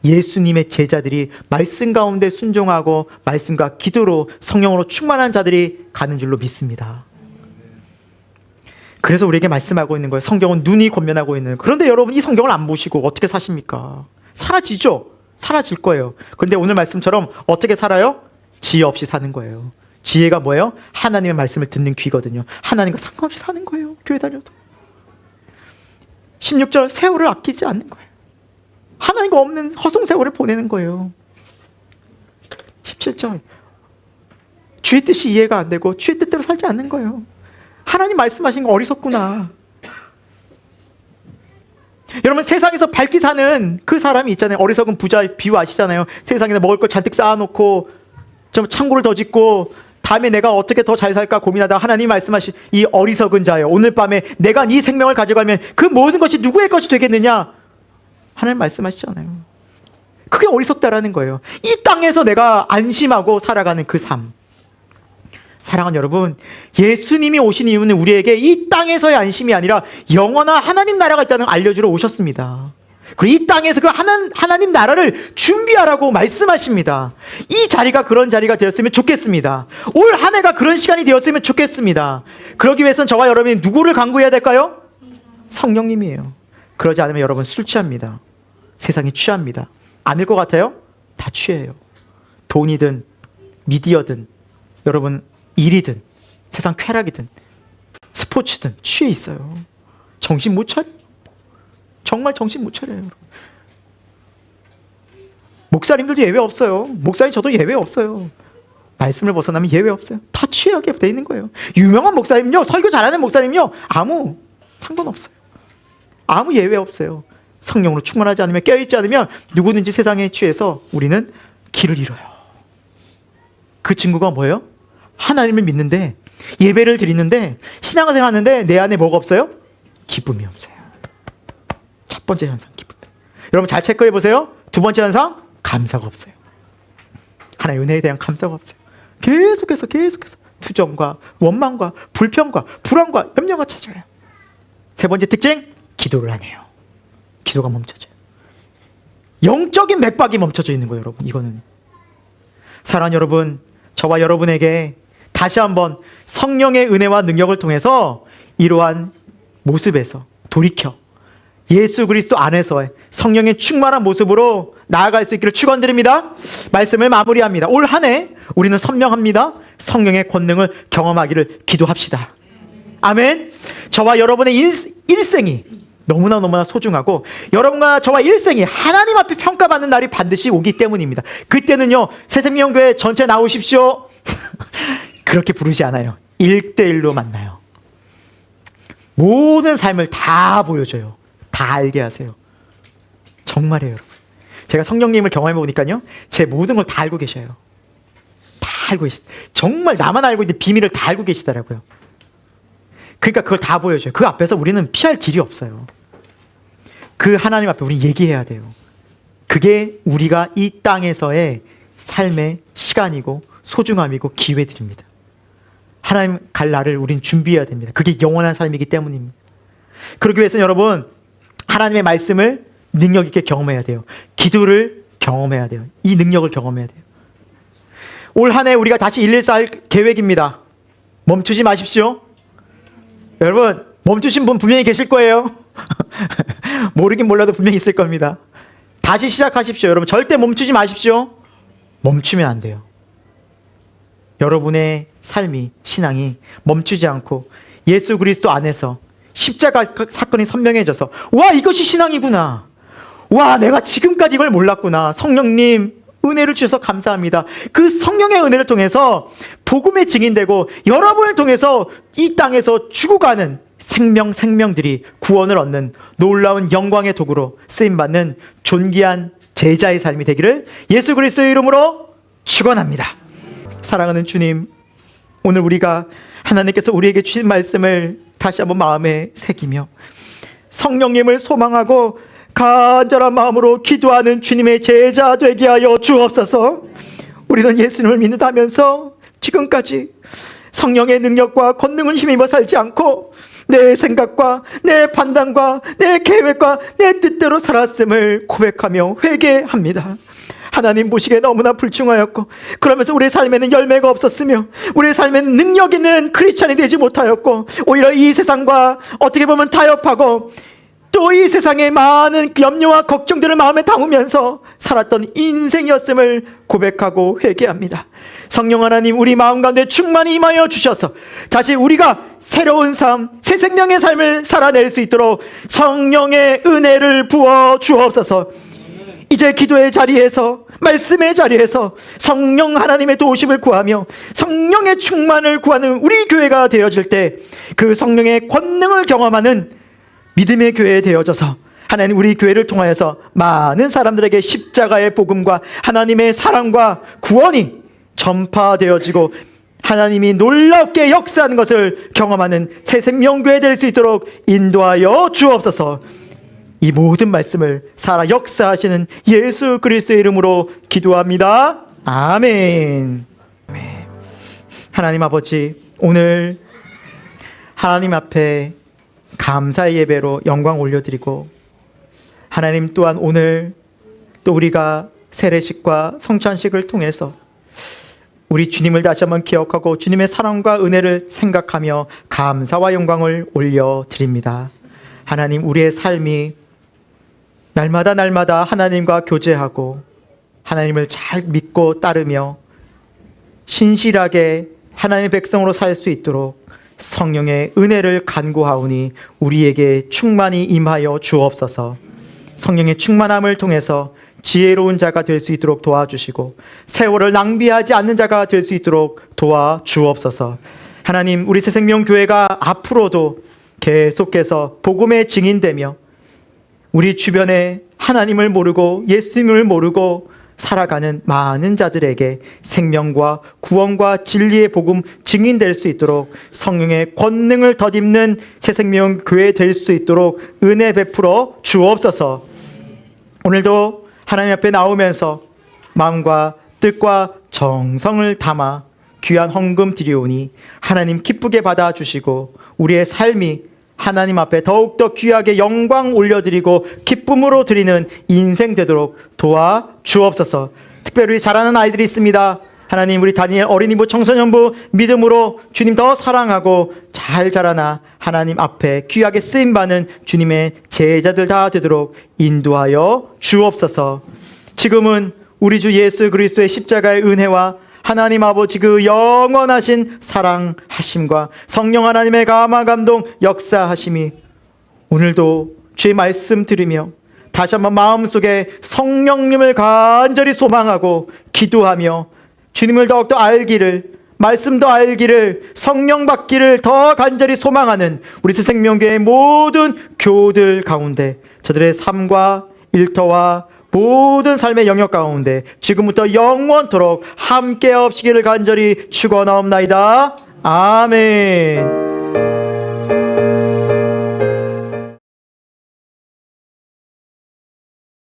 예수님의 제자들이 말씀 가운데 순종하고 말씀과 기도로 성령으로 충만한 자들이 가는 줄로 믿습니다. 그래서 우리에게 말씀하고 있는 거예요. 성경은 눈이 권면하고 있는. 그런데 여러분 이 성경을 안 보시고 어떻게 사십니까? 사라지죠? 사라질 거예요. 그런데 오늘 말씀처럼 어떻게 살아요? 지혜 없이 사는 거예요. 지혜가 뭐예요? 하나님의 말씀을 듣는 귀거든요. 하나님과 상관없이 사는 거예요. 교회 다녀도. 16절 세월을 아끼지 않는 거예요. 하나님과 없는 허송세월을 보내는 거예요. 17절 주의 뜻이 이해가 안 되고 주의 뜻대로 살지 않는 거예요. 하나님 말씀하신 거 어리석구나. 여러분 세상에서 밝게 사는 그 사람이 있잖아요. 어리석은 부자 비유 아시잖아요. 세상에 먹을 거 잔뜩 쌓아놓고 좀 창고를 더 짓고 다음에 내가 어떻게 더 잘 살까 고민하다가 하나님 말씀하신 이 어리석은 자요. 오늘 밤에 내가 네 생명을 가져가면 그 모든 것이 누구의 것이 되겠느냐? 하나님 말씀하시잖아요. 그게 어리석다라는 거예요. 이 땅에서 내가 안심하고 살아가는 그 삶. 사랑하는 여러분, 예수님이 오신 이유는 우리에게 이 땅에서의 안심이 아니라 영원한 하나님 나라가 있다는 걸 알려주러 오셨습니다. 그리고 이 땅에서 그 하나님 나라를 준비하라고 말씀하십니다. 이 자리가 그런 자리가 되었으면 좋겠습니다. 올 한 해가 그런 시간이 되었으면 좋겠습니다. 그러기 위해서는 저와 여러분이 누구를 강구해야 될까요? 성령님이에요. 그러지 않으면 여러분 술 취합니다. 세상이 취합니다. 아닐 것 같아요? 다 취해요. 돈이든 미디어든 여러분 일이든 세상 쾌락이든 스포츠든 취해 있어요. 정신 못 차려. 정말 정신 못 차려요. 여러분. 목사님들도 예외 없어요. 목사님 저도 예외 없어요. 말씀을 벗어나면 예외 없어요. 다 취하게 돼 있는 거예요. 유명한 목사님요, 설교 잘하는 목사님요, 아무 상관없어요. 아무 예외 없어요. 성령으로 충만하지 않으면, 깨어있지 않으면 누구든지 세상에 취해서 우리는 길을 잃어요. 그 친구가 뭐예요? 하나님을 믿는데 예배를 드리는데 신앙생활 하는데 내 안에 뭐가 없어요? 기쁨이 없어요. 첫 번째 현상 기쁨이 없어요. 여러분 잘 체크해 보세요. 두 번째 현상 감사가 없어요. 하나님의 은혜에 대한 감사가 없어요. 계속해서 투정과 원망과 불평과 불안과 염려가 찾아와요. 세 번째 특징 기도를 안 해요. 기도가 멈춰져요. 영적인 맥박이 멈춰져 있는 거예요. 여러분 이거는 사랑하는 여러분, 저와 여러분에게 다시 한번 성령의 은혜와 능력을 통해서 이러한 모습에서 돌이켜 예수 그리스도 안에서의 성령의 충만한 모습으로 나아갈 수 있기를 축원드립니다. 말씀을 마무리합니다. 올 한 해 우리는 선명합니다. 성령의 권능을 경험하기를 기도합시다. 아멘. 저와 여러분의 일생이 너무나 소중하고 여러분과 저와 일생이 하나님 앞에 평가받는 날이 반드시 오기 때문입니다. 그때는요, 새생명교회 전체 나오십시오. 그렇게 부르지 않아요. 1대1로 만나요. 모든 삶을 다 보여줘요. 다 알게 하세요. 정말이에요, 여러분. 제가 성령님을 경험해 보니까요, 제 모든 걸 다 알고 계셔요. 다 알고 계시. 정말 나만 알고 있는 비밀을 다 알고 계시더라고요. 그러니까 그걸 다 보여줘요. 그 앞에서 우리는 피할 길이 없어요. 그 하나님 앞에 우리 얘기해야 돼요. 그게 우리가 이 땅에서의 삶의 시간이고 소중함이고 기회들입니다. 하나님 갈 날을 우린 준비해야 됩니다. 그게 영원한 삶이기 때문입니다. 그러기 위해서는 여러분 하나님의 말씀을 능력 있게 경험해야 돼요. 기도를 경험해야 돼요. 이 능력을 경험해야 돼요. 올 한 해 우리가 다시 114할 계획입니다. 멈추지 마십시오. 여러분 멈추신 분 분명히 계실 거예요. 모르긴 몰라도 분명히 있을 겁니다. 다시 시작하십시오. 여러분 절대 멈추지 마십시오. 멈추면 안 돼요. 여러분의 삶이, 신앙이 멈추지 않고 예수 그리스도 안에서 십자가 사건이 선명해져서 와 이것이 신앙이구나. 와 내가 지금까지 이걸 몰랐구나. 성령님 은혜를 주셔서 감사합니다. 그 성령의 은혜를 통해서 복음의 증인되고 여러분을 통해서 이 땅에서 죽어가는 생명들이 구원을 얻는 놀라운 영광의 도구로 쓰임받는 존귀한 제자의 삶이 되기를 예수 그리스도의 이름으로 축원합니다. 사랑하는 주님, 오늘 우리가 하나님께서 우리에게 주신 말씀을 다시 한번 마음에 새기며 성령님을 소망하고 간절한 마음으로 기도하는 주님의 제자 되게 하여 주옵소서. 우리는 예수님을 믿는다면서 지금까지 성령의 능력과 권능을 힘입어 살지 않고 내 생각과 내 판단과 내 계획과 내 뜻대로 살았음을 고백하며 회개합니다. 하나님 보시기에 너무나 불충하였고, 그러면서 우리의 삶에는 열매가 없었으며 우리의 삶에는 능력 있는 크리스찬이 되지 못하였고, 오히려 이 세상과 어떻게 보면 타협하고 또 이 세상의 많은 염려와 걱정들을 마음에 담으면서 살았던 인생이었음을 고백하고 회개합니다. 성령 하나님, 우리 마음 가운데 충만히 임하여 주셔서 다시 우리가 새로운 삶, 새 생명의 삶을 살아낼 수 있도록 성령의 은혜를 부어 주옵소서. 이제 기도의 자리에서, 말씀의 자리에서 성령 하나님의 도우심을 구하며 성령의 충만을 구하는 우리 교회가 되어질 때 그 성령의 권능을 경험하는 믿음의 교회 되어져서 하나님 우리 교회를 통하여서 많은 사람들에게 십자가의 복음과 하나님의 사랑과 구원이 전파되어지고 하나님이 놀랍게 역사하는 것을 경험하는 새 생명교회 될 수 있도록 인도하여 주옵소서. 이 모든 말씀을 살아 역사하시는 예수 그리스도의 이름으로 기도합니다. 아멘. 하나님 아버지, 오늘 하나님 앞에 감사의 예배로 영광 올려드리고, 하나님 또한 오늘 또 우리가 세례식과 성찬식을 통해서 우리 주님을 다시 한번 기억하고 주님의 사랑과 은혜를 생각하며 감사와 영광을 올려드립니다. 하나님, 우리의 삶이 날마다 하나님과 교제하고 하나님을 잘 믿고 따르며 신실하게 하나님의 백성으로 살 수 있도록 성령의 은혜를 간구하오니 우리에게 충만히 임하여 주옵소서. 성령의 충만함을 통해서 지혜로운 자가 될 수 있도록 도와주시고 세월을 낭비하지 않는 자가 될 수 있도록 도와주옵소서. 하나님, 우리 새생명교회가 앞으로도 계속해서 복음의 증인되며 우리 주변에 하나님을 모르고 예수님을 모르고 살아가는 많은 자들에게 생명과 구원과 진리의 복음 증인될 수 있도록 성령의 권능을 덧입는 새생명교회 될 수 있도록 은혜 베풀어 주옵소서. 오늘도 하나님 앞에 나오면서 마음과 뜻과 정성을 담아 귀한 헌금 드리오니 하나님 기쁘게 받아주시고 우리의 삶이 하나님 앞에 더욱더 귀하게 영광 올려드리고 기쁨으로 드리는 인생 되도록 도와주옵소서. 특별히 자라는 아이들이 있습니다. 하나님, 우리 다니엘 어린이부 청소년부 믿음으로 주님 더 사랑하고 잘 자라나 하나님 앞에 귀하게 쓰임받는 주님의 제자들 다 되도록 인도하여 주옵소서. 지금은 우리 주 예수 그리스도의 십자가의 은혜와 하나님 아버지 그 영원하신 사랑하심과 성령 하나님의 감화 감동 역사하심이 오늘도 주의 말씀 들으며 다시 한번 마음속에 성령님을 간절히 소망하고 기도하며 주님을 더욱더 알기를, 말씀도 알기를, 성령 받기를 더 간절히 소망하는 우리 새생명교회의 모든 교우들 가운데 저들의 삶과 일터와 모든 삶의 영역 가운데 지금부터 영원토록 함께 없시기를 간절히 축원하옵나이다. 아멘.